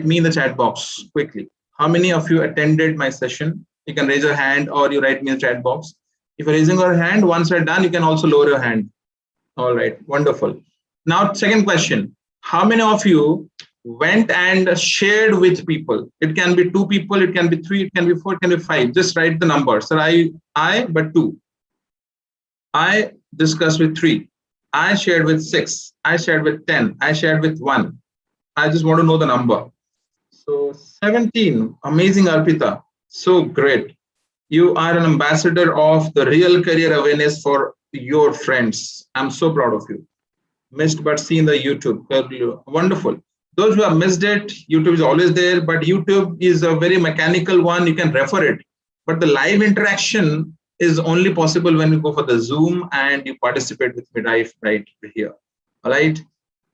me in the chat box quickly. How many of you attended my session? You can raise your hand or you write me in the chat box. If you're raising your hand, once you're done, you can also lower your hand. All right, wonderful. Now, second question. How many of you went and shared with people? It can be 2 people, it can be 3, it can be 4, it can be 5. Just write the number. Sir, but 2. I discussed with 3. I shared with 6. I shared with 10. I shared with 1. I just want to know the number. So 17. Amazing, Arpita. So great. You are an ambassador of the real career awareness for your friends. I'm so proud of you. Missed but seen the YouTube. Wonderful. Those who have missed it, YouTube is always there, but YouTube is a very mechanical one. You can refer it. But the live interaction is only possible when you go for the Zoom and you participate with me right here. All right.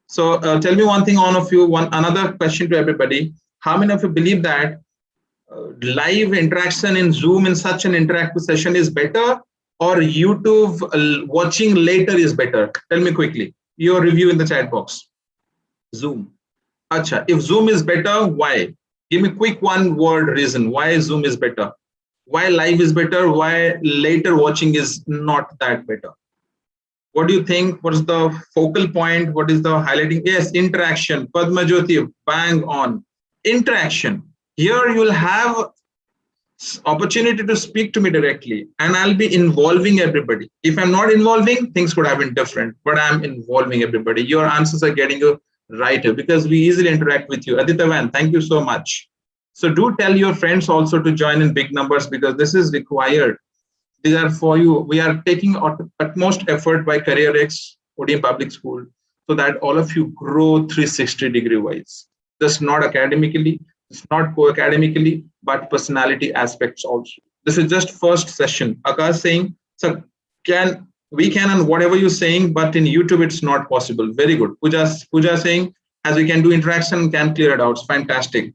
So tell me one thing, all of you, another question to everybody. How many of you believe that live interaction in Zoom in such an interactive session is better, or YouTube watching later is better? Tell me quickly. Your review in the chat box. Zoom. Acha, if Zoom is better, why? Give me quick one word reason why Zoom is better. Why live is better? Why later watching is not that better? What do you think? What is the focal point? What is the highlighting? Yes, interaction. Padma Jyoti, bang on. Interaction. Here you will have opportunity to speak to me directly, and I'll be involving everybody. If I'm not involving, things could have been different, but I'm involving everybody. Your answers are getting you right here because we easily interact with you. Aditya Van, thank you so much. So do tell your friends also to join in big numbers because this is required. These are for you. We are taking utmost effort by CareerX, ODM Public School, so that all of you grow 360-degree wise. Just not academically, it's not co-academically, but personality aspects also. This is just first session. Akash saying, so we can and whatever you're saying, but in YouTube it's not possible. Very good. Pooja saying, as we can do interaction, can clear it out. It's fantastic.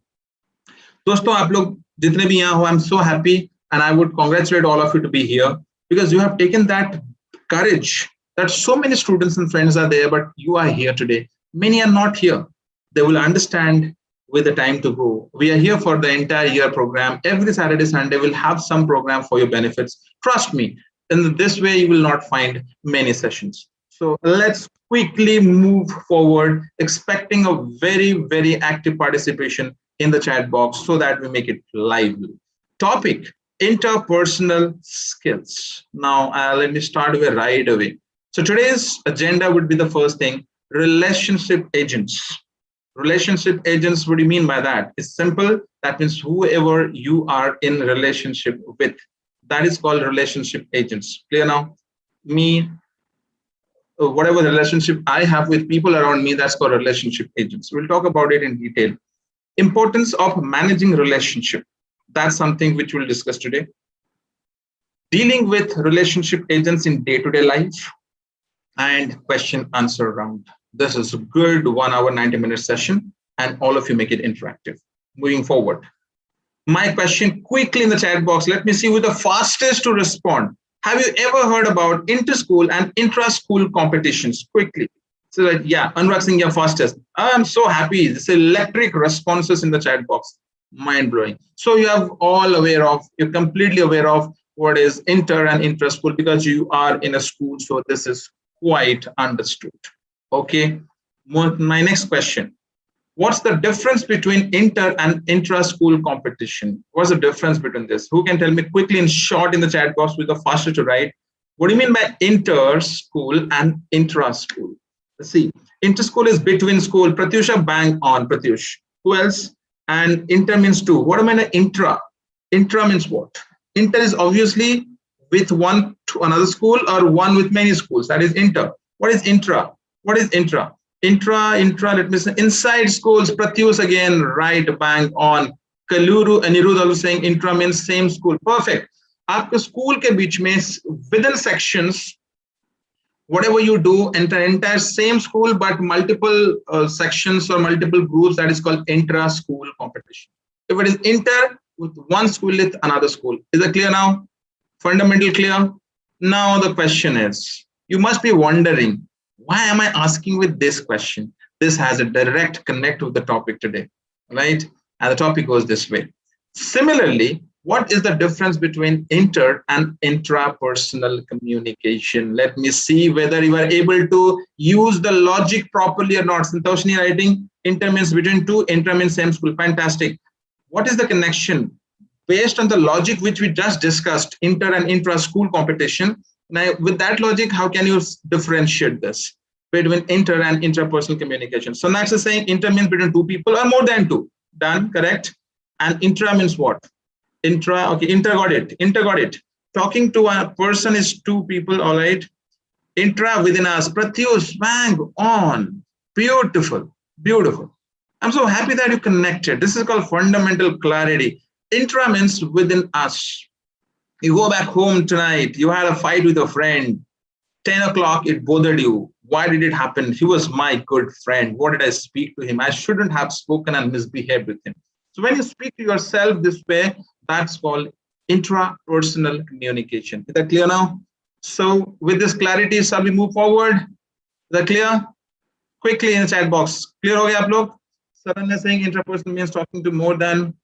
दोस्तों आप लोग जितने भी यहाँ हो, I'm so happy and I would congratulate all of you to be here because you have taken that courage that so many students and friends are there, but you are here today. Many are not here. They will understand with the time to go. We are here for the entire year program. Every Saturday, Sunday, we'll have some program for your benefits. Trust me, in this way, you will not find many sessions. So let's quickly move forward, expecting a very, very active participation in the chat box so that we make it lively. Topic, interpersonal skills. Now, let me start with right away. So today's agenda would be the first thing, relationship agents. Relationship agents, what do you mean by that? It's simple. That means whoever you are in relationship with, that is called relationship agents. Clear now? Me, whatever relationship I have with people around me, that's called relationship agents. We'll talk about it in detail. Importance of managing relationship. That's something which we'll discuss today. Dealing with relationship agents in day-to-day life and question answer round. This is a good 1 hour, 90-minute session, and all of you make it interactive. Moving forward. My question quickly in the chat box. Let me see who the fastest to respond. Have you ever heard about inter-school and intra-school competitions? Quickly. So that, yeah, Anurag Singh, you're fastest. I'm so happy. This electric responses in the chat box. Mind-blowing. So you have all aware of, you're completely aware of what is inter and intra-school because you are in a school. So this is quite understood. Okay. My next question. What's the difference between inter and intra-school competition? What's the difference between this? Who can tell me quickly in short in the chat box with the faster to write? What do you mean by inter-school and intra-school? Let's see. Inter-school is between school. Pratyusha, bang on, Pratyush. Who else? And inter means two. What do I mean intra? Intra means what? Inter is obviously with one to another school or one with many schools. That is inter. What is intra? What is intra? Intra, let me say, inside schools. Pratyush again, right, bang on. Kaluru, Anirudh also saying intra means same school. Perfect. Aapke school ke beech mein, within sections, whatever you do, entire same school, but multiple sections or multiple groups, that is called intra-school competition. If it is inter, with one school with another school. Is that clear now? Fundamental clear? Now the question is, you must be wondering, why am I asking with this question? This has a direct connect with the topic today. right? And the topic goes this way. Similarly, what is the difference between inter and intrapersonal communication? Let me see whether you are able to use the logic properly or not. Santoshini writing inter means between two, intra means same school. Fantastic. What is the connection? Based on the logic which we just discussed, inter and intra school competition. Now, with that logic, how can you differentiate this between inter and intrapersonal communication? So next is saying inter means between two people or more than two. Done, correct? And intra means what? Intra, okay, inter got it. Inter got it. Talking to a person is two people, all right. Intra within us. Pratyush, bang on. Beautiful, beautiful. I'm so happy that you connected. This is called fundamental clarity. Intra means within us. You go back home tonight, you had a fight with a friend. 10 o'clock, it bothered you. Why did it happen? He was my good friend. What did I speak to him? I shouldn't have spoken and misbehaved with him. So when you speak to yourself this way, that's called intrapersonal communication. Is that clear now? So with this clarity, shall we move forward? Is that clear? Quickly in the chat box. Clear ho gaya aap log? Saran is saying intrapersonal means talking to more than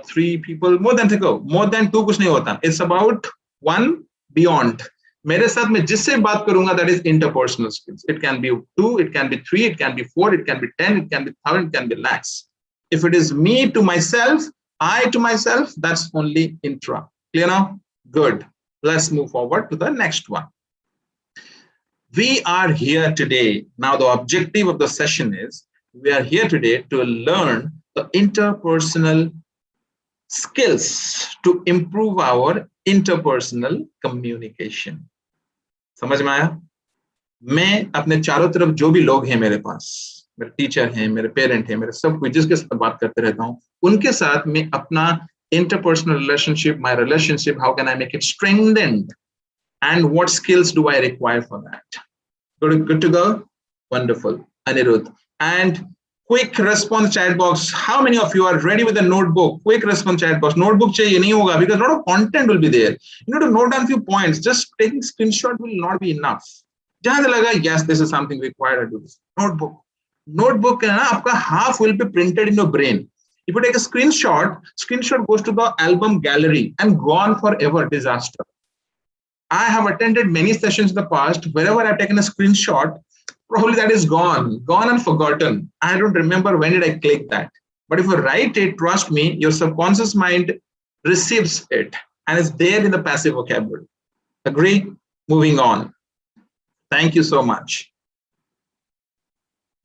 three people. More than two kuch nahi hota. It's about one beyond. मेरे साथ मैं जिससे बात करूंगा, that is interpersonal skills. It can be 2, it can be 3, it can be 4, it can be 10, it can be 1,000, it can be lakhs. If it is me to myself, I to myself, that's only intra. Clear now? Good. Let's move forward to the next one. We are here today. Now the objective of the session is, we are here today to learn the interpersonal skills to improve our interpersonal communication. समझ में आया? मैं अपने चारों तरफ जो भी लोग हैं मेरे पास, मेरे टीचर हैं, मेरे पेरेंट हैं, मेरे सब कुछ जिसके साथ बात करते रहता हूँ, उनके साथ मैं अपना interpersonal relationship, my relationship, how can I make it strengthened? And what skills do I require for that? Good to go? Wonderful. Anirudh. And quick response chat box. How many of you are ready with the notebook? Quick response chat box. Notebook chahiye nahi hoga because a lot of content will be there. You know, to note down a few points. Just taking screenshot will not be enough. Jahan laga, yes, this is something required to do this. Notebook. Notebook hai na, aapka half will be printed in your brain. If you take a screenshot goes to the album gallery and gone forever. Disaster. I have attended many sessions in the past. Wherever I've taken a screenshot, probably that is gone and forgotten. I don't remember when did I click that. But if you write it, trust me, your subconscious mind receives it and it's there in the passive vocabulary. Agree? Moving on. Thank you so much.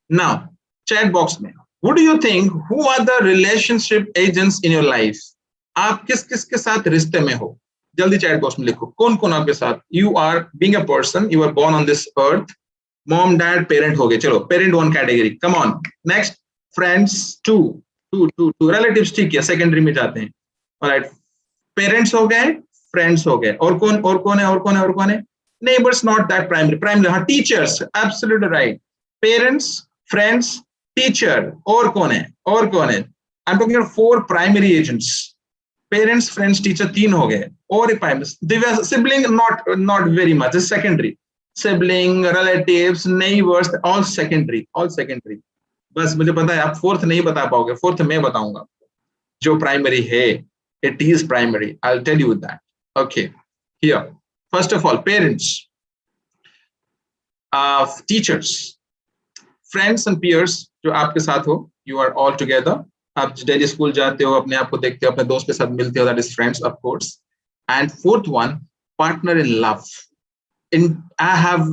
Now, chat box mein, who do you think, who are the relationship agents in your life? आप किस के साथ रिश्ते में हो? जल्दी chat box में लिखो. कौन आपके साथ? You are being a person, you are born on this earth. Mom, dad, parent हो गए. चलो, parent 1 category. Come on. Next, friends 2. Relatives ठीक है, secondary में जाते हैं. Alright. Parents हो गए, friends हो गए. और कौन है? Neighbors not that primary. हाँ, teachers. Absolutely right. Parents, friends, teacher. और कौन है? I'm talking about 4 primary agents. Parents, friends, teacher 3 हो गए. और primary. Sibling not very much. It's secondary. Sibling, relatives, neighbors, all secondary. बस मुझे पता है आप 4th नहीं बता पाओगे. 4th मैं बताऊंगा. जो primary है, it is primary. I'll tell you that. Okay. Here, first of all, parents, teachers, friends and peers जो आपके साथ हो, you are all together. आप daily school जाते हो, अपने आप को देखते हो, अपने दोस्त के साथ मिलते हो, that is friends, of course. And 4th one, partner in love. I have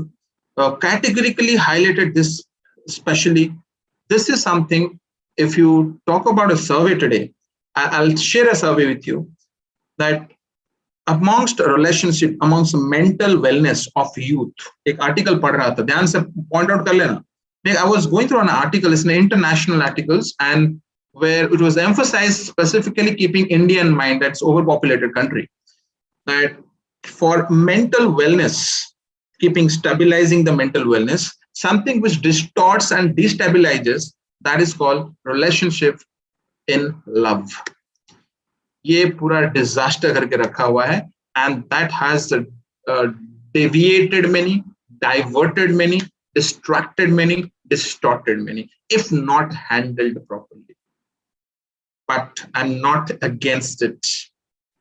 categorically highlighted this, especially. This is something, if you talk about a survey today, I'll share a survey with you that amongst relationship, amongst mental wellness of youth, एक article पढ़ रहा था, ध्यान से point out कर लेना. I was going through an article, it's an international articles, and where it was emphasized specifically keeping India in mind, that's overpopulated country, that for mental wellness, stabilizing the mental wellness, something which distorts and destabilizes, that is called relationship in love. ये पूरा disaster करके रखा हुआ है, and that has deviated many, diverted many, distracted many, distorted many, if not handled properly. but I'm not against it.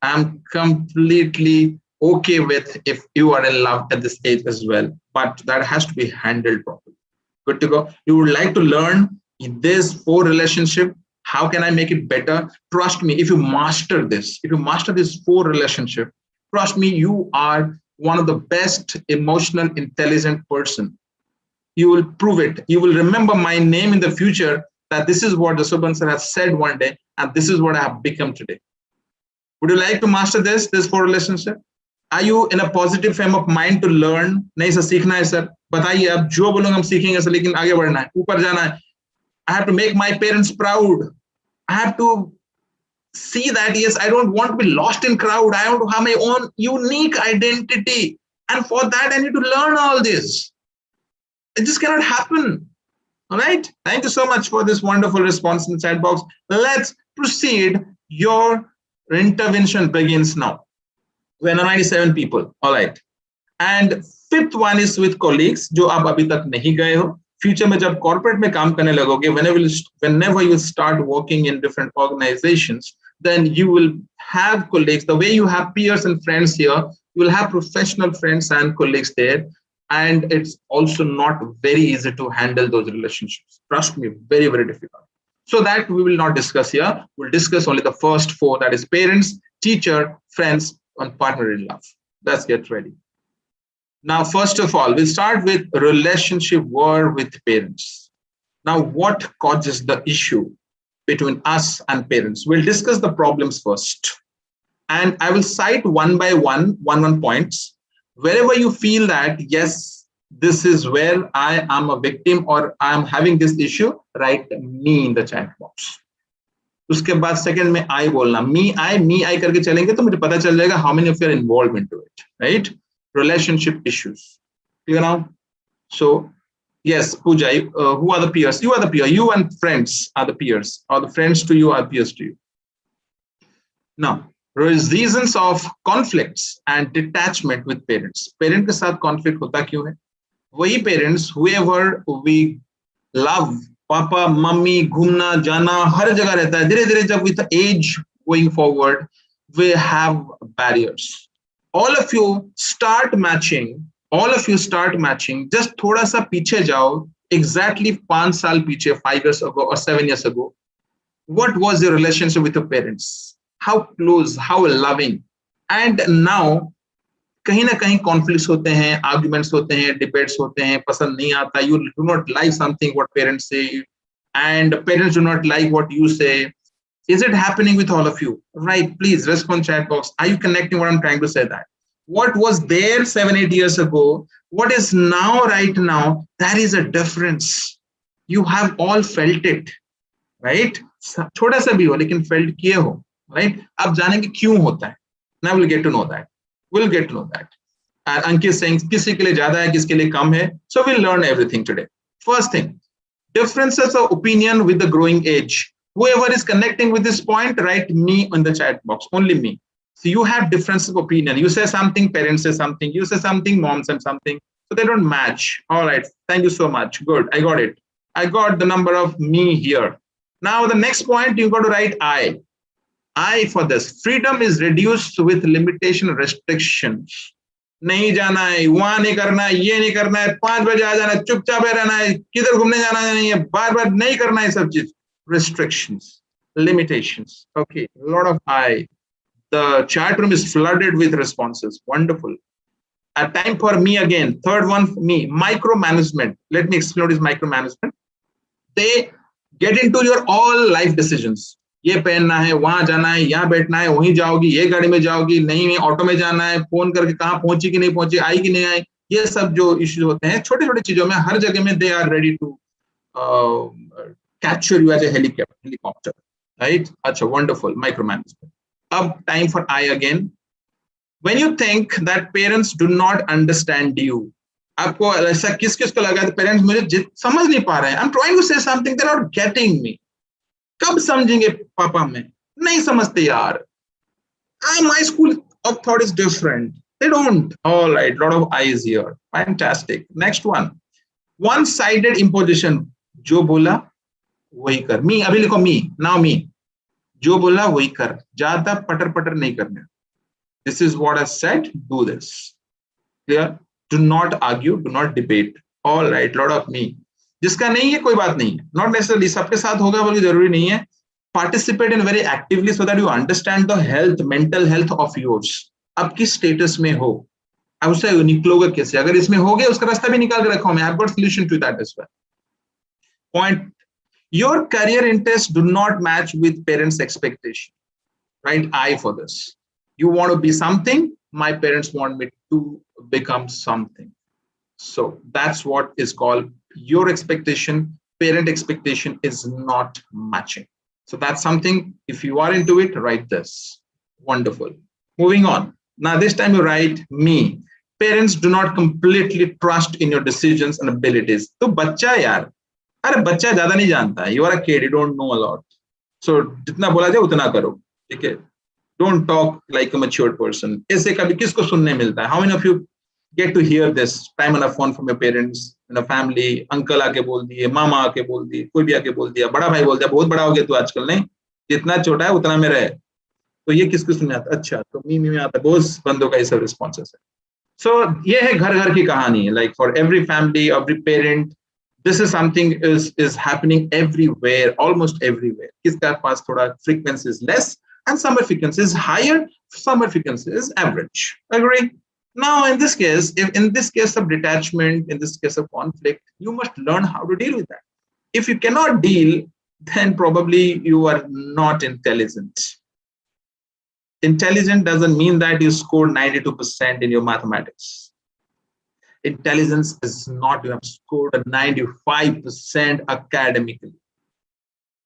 I'm completely okay with if you are in love at this age as well, but that has to be handled properly. Good to go. You would like to learn this 4 relationship. How can I make it better? Trust me, if you master this, if you master this 4 relationship, trust me, you are one of the best emotional intelligent person. You will prove it. You will remember my name in the future, that this is what the Subhan sir has said one day, and this is what I have become today. Would you like to master this 4 relationship? Are you in a positive frame of mind to learn? नहीं sir सीखना है sir, बताइए अब जो बोलूंगा हम सीखेंगे sir, लेकिन आगे बढ़ना है, ऊपर जाना है. I have to make my parents proud. I have to see that yes, I don't want to be lost in crowd. I want to have my own unique identity, and for that I need to learn all this. It just cannot happen. All right. Thank you so much for this wonderful response in the chat box. Let's proceed. Your intervention begins now. We're 97 people. All right. And 5th one is with colleagues, जो आप अभी तक नहीं गए हो. Future में जब corporate में काम करने लगोगे, whenever you start working in different organizations, then you will have colleagues. The way you have peers and friends here, you will have professional friends and colleagues there. And it's also not very easy to handle those relationships. Trust me, very, very difficult. So that we will not discuss here. We'll discuss only the first 4, that is parents, teacher, friends, and partner in love. Let's get ready. Now, first of all, we'll start with relationship war with parents. Now, what causes the issue between us and parents? We'll discuss the problems first. And I will cite one by one points. Wherever you feel that, yes, this is where I am a victim or I am having this issue, write me in the chat box. उसके बाद second में I बोलना, me I करके चलेंगे तो मुझे पता चल जाएगा how many of you are involved into it, right? Relationship issues. Clear now? So, yes, Pooja, who are the peers? You are the peer. You and friends are the peers, or the friends to you are peers to you. Now, reasons of conflicts and detachment with parents. Parent के साथ conflict होता क्यों है? वही parents, whoever we love, पापा, mummy, घूमना, जाना, हर जगह रहता है. धीरे-धीरे जब with the age going forward, we have barriers. All of you start matching. Just थोड़ा सा पीछे जाओ. Exactly 5 साल पीछे, 5 years ago or 7 years ago. What was your relationship with your parents? How close, how loving, and now कहीं ना कहीं conflicts होते हैं, arguments होते हैं, debates होते हैं, पसंद नहीं आता, you do not like something what parents say, and parents do not like what you say. Is it happening with all of you? Right, please respond chat box. Are you connecting what I'm trying to say? That what was there 7-8 years ago, what is now, right now, that is a difference. You have all felt it, right? छोटा सा भी हो लेकिन felt किए हो. Right? अब जानेंगे क्यों होता है. Now we'll get to know that. And Ankit saying किसी के लिए ज्यादा है, किसके लिए कम है. So we'll learn everything today. First thing, differences of opinion with the growing age. Whoever is connecting with this point, write me in the chat box. Only me. So you have difference of opinion. You say something, parents say something. You say something, mom said something. So they don't match. All right. Thank you so much. Good. I got it. I got the number of me here. Now the next point, you got to write I for this. Freedom is reduced with limitation restrictions. नहीं जाना है, वहां नहीं करना है, ये नहीं करना है, 5 बजे आ जाना है, चुपचाप रहना है, किधर घूमने जाना नहीं है, बार-बार नहीं करना है सब चीज. Restrictions, limitations. Okay, a lot of I. The chat room is flooded with responses. Wonderful. A time for me again. Third one, me. Micromanagement. Let me explain what is micromanagement. They get into your all life decisions. ये पहनना है, वहां जाना है, यहाँ बैठना है, वहीं जाओगी, ये गाड़ी में जाओगी, नहीं ऑटो में जाना है, फोन करके कहाँ पहुंची कि नहीं पहुंची, आई कि नहीं आई, ये सब जो इश्यूज होते हैं छोटे छोटे चीजों में, हर जगह में they are ready to capture you as a helicopter, right. अच्छा, वंडरफुल. Micro management. अब time for I again. When you think that parents do not understand you, आपको ऐसा किस किस को लगा पेरेंट्स मुझे समझ नहीं पा रहे हैं, I am trying to say something, they are not getting me. कब समझेंगे पापा में, नहीं समझते यार. My school of thought is different. They don't. All right, lot of eyes here. Fantastic. Next one. One-sided imposition. जो बोला वही कर. Me, अभी लिखो me. Now me. जो बोला वही कर, ज्यादा पटर पटर नहीं करने. This is what I said, do this. Clear? Do not argue, do not debate. All right, lot of me. जिसका नहीं है कोई बात नहीं है, not necessarily सबके साथ होगा बल्कि जरूरी नहीं है. Participate in very actively so that you understand the health, mental health of yours. अब किस status में हो, अब उससे निकलोगे कैसे? अगर इसमें हो गए उसका रास्ता भी निकाल के रखा हूं मैं. I've got solution to that as well. Point. Your career interests do not match with parents' expectation. Right? I for this. You want to be something, my parents want me to become something. So that's what is called your expectation, parent expectation is not matching. So that's something, if you are into it, write this. Wonderful. Moving on. Now this time you write me. Parents do not completely trust in your decisions and abilities. तो बच्चा यार, अरे बच्चा ज्यादा नहीं जानता है. You are a kid, you don't know a lot. So जितना बोला जाए उतना करो. ठीक है? Don't talk like a mature person. ऐसे कभी किसको सुनने मिलता है? How many of you get to hear this time on a phone from your parents, in a family? Uncle आके बोल दिए, मामा आके बोल दिए, कोई भी आके बोल दिया, बड़ा भाई बोल दिया, बहुत बड़ा हो गया तू आजकल, नहीं जितना छोटा है उतना में रहे. तो ये किसको सुनने आता? अच्छा, तो मी में आता है. बहुत बंदों का ये सब रिस्पॉन्सेस है. So ये है घर घर की कहानी. Like for every family, every parent, this is something is happening everywhere, almost everywhere. किसका पास थोड़ा frequency is less and summer frequency is higher, summer frequency is average. Agree? Now, in this case, if in this case of detachment, in this case of conflict, you must learn how to deal with that. If you cannot deal, then probably you are not intelligent. Intelligent doesn't mean that you scored 92% in your mathematics. Intelligence is not you have scored a 95% academically.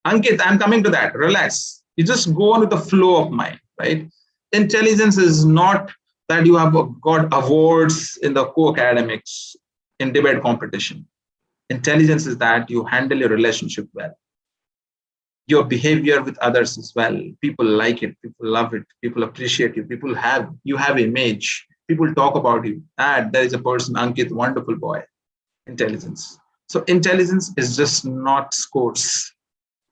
Ankit, I'm coming to that. Relax. You just go on with the flow of mind, right? Intelligence is not that you have got awards in the co-academics in debate competition. Intelligence is that you handle your relationship well. Your behavior with others as well. People like it, people love it, people appreciate you, you have image, people talk about you. That there is a person, Ankit, wonderful boy. Intelligence. So intelligence is just not scores.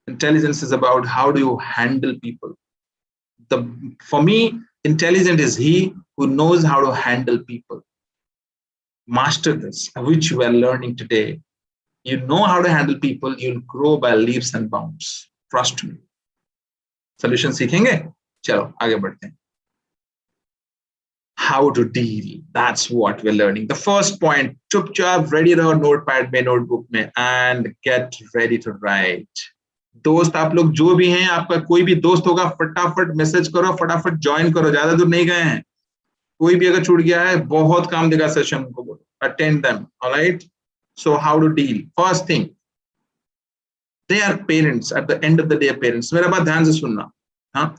Intelligence is about how do you handle people. For me, intelligent is he who knows how to handle people. Master this, which you are learning today. You know how to handle people, you'll grow by leaps and bounds. Trust me. Solution सीखेंगे? चलो आगे बढ़ते हैं. How to deal. That's what we're learning. The first point, चुपचाप ready रहो notepad में, notebook में, and get ready to write. दोस्त आप लोग जो भी हैं, आपका कोई भी दोस्त होगा, फटाफट मैसेज करो, फटाफट ज्वाइन करो. ज्यादा दूर नहीं गए हैं. कोई भी अगर छूट गया है, बहुत काम देगा सेशन को बोलो. Attend them. All right. So how to deal? First thing, they are parents. At the end of the day, parents. मेरा बात ध्यान से सुनना. हाँ.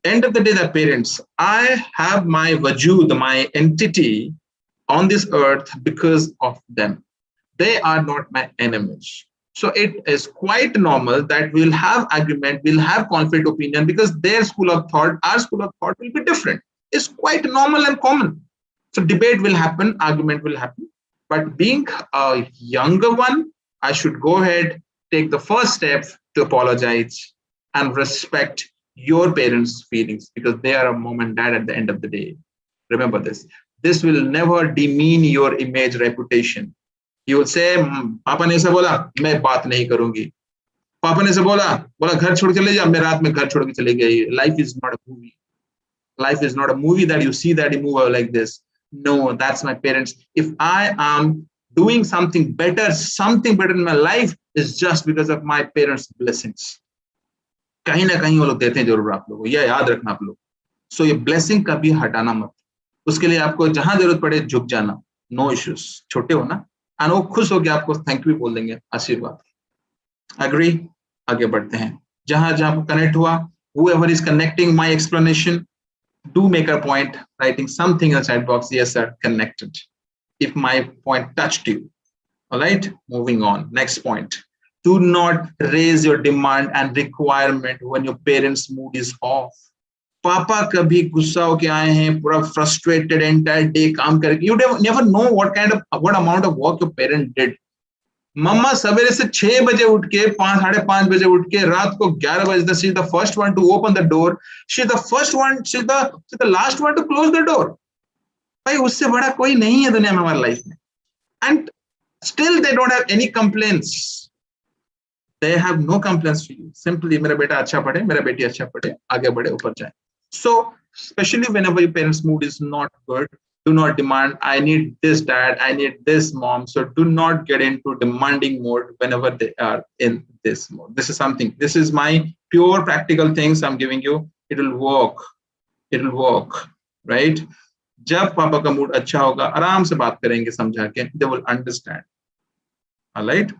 End of the day, they're parents. I have my wajud, my entity on this earth because of them. They are not my enemies. So it is quite normal that we'll have argument, we'll have conflict opinion because their school of thought, our school of thought will be different. It's quite normal and common. So debate will happen, argument will happen. But being a younger one, I should go ahead, take the first step to apologize and respect your parents' feelings because they are a mom and dad at the end of the day. Remember this. This will never demean your image, reputation. You would say, पापा ने ऐसा बोला, मैं बात नहीं करूंगी. पापा ने ऐसा बोला घर छोड़ के चले जा, मैं रात में घर छोड़ के चले गई. Life is not a movie. Life is not a movie that you see that you move like this. No, that's my parents. If I am doing something better in my life, is just because of my parents' blessings. कहीं ना कहीं वो लोग देते हैं जरूर आप लोगों को, यह याद रखना आप लोग. सो ये ब्लेसिंग कभी हटाना मत. उसके लिए आपको जहां जरूरत पड़े झुक जाना. No issues. छोटे हो ना, और वो खुश होकर आपको थैंक यू बोल देंगे, आशीर्वाद. एग्री? आगे बढ़ते हैं. जहां जहां कनेक्ट हुआ, whoever is connecting my explanation, do make a point writing something in the chat box. Yes sir, connected, if my point touched you. All right, moving on. Next point, do not raise your demand and requirement when your parents' mood is off. पापा कभी गुस्सा होके आए हैं, पूरा frustrated entire day काम करके. You never know what amount of work your parent did. मम्मा सवेरे से 6 बजे उठ के 5 साढ़े 5 बजे उठ के रात को 11 बजे तक she is the first one two open the door, she is the first one, she is the last one two close the door. भाई उससे बड़ा कोई नहीं है दुनिया में हमारी लाइफ में। And still they don't have any complaints, they have no complaints to you. Simply मेरा बेटा अच्छा पढ़े, मेरा बेटी अच्छा पढ़े, आगे बढ़े, ऊपर जाए। सो especially whenever your parents' mood is not good, do not demand, I need this dad, I need this mom. So do not get into demanding mode whenever they are in this mode. This is something, this is my pure practical things I'm giving you. It will work. It will work, right? जब पापा का mood अच्छा होगा, आराम से बात करेंगे समझा के, they will understand. All right?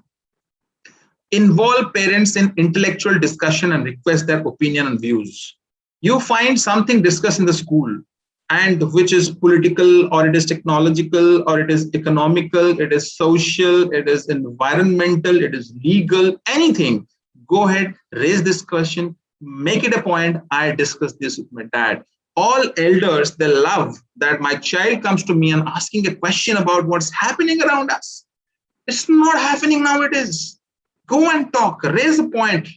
Involve parents in intellectual discussion and request their opinion and views. You find something discussed in the school and which is political or it is technological or it is economical, it is social, it is environmental, it is legal, anything. Go ahead, raise this question, make it a point. I discussed this with my dad. All elders, they love that my child comes to me and asking a question about what's happening around us. It's not happening nowadays. Go and talk, raise a point,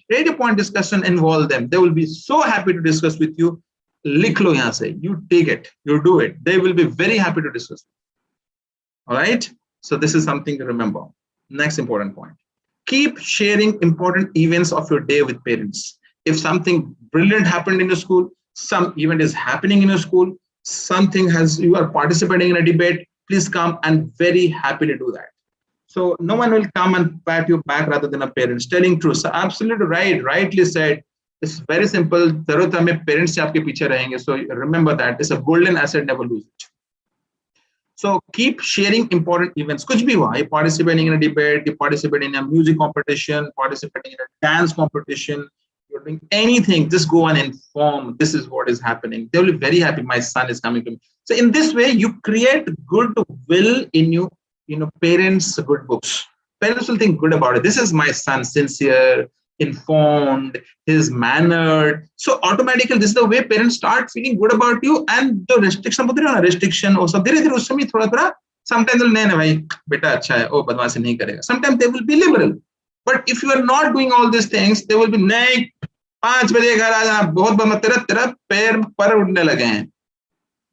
discussion, involve them. They will be so happy to discuss with you. Likh lo yahan se, you take it, you do it. They will be very happy to discuss. All right. So this is something to remember. Next important point. Keep sharing important events of your day with parents. If something brilliant happened in your school, some event is happening in your school, you are participating in a debate, please come and very happy to do that. So no one will come and pat you back rather than a parents telling truth. So absolutely right, rightly said. It's very simple. जरूरत हमें parents से आपके पीछे रहेंगे. So remember that it's a golden asset. Never lose it. So keep sharing important events. कुछ भी हुआ, you participating in a debate, you participating in a music competition, participating in a dance competition, you're doing anything. Just go and inform. This is what is happening. They will be very happy. My son is coming to me. So in this way, you create goodwill in you. Parents, good books. Parents will think good about it. This is my son, sincere, informed, he's mannered. So automatically, this is the way parents start feeling good about you. And the restriction or something, sometimes they'll say, beta acha hai, oh, badmashi nahi karega. Sometimes they will be liberal. But if you are not doing all these things, they will be, nahi, 5 baje ghar aa jana, bahut badma, tera pair par udne lage hain.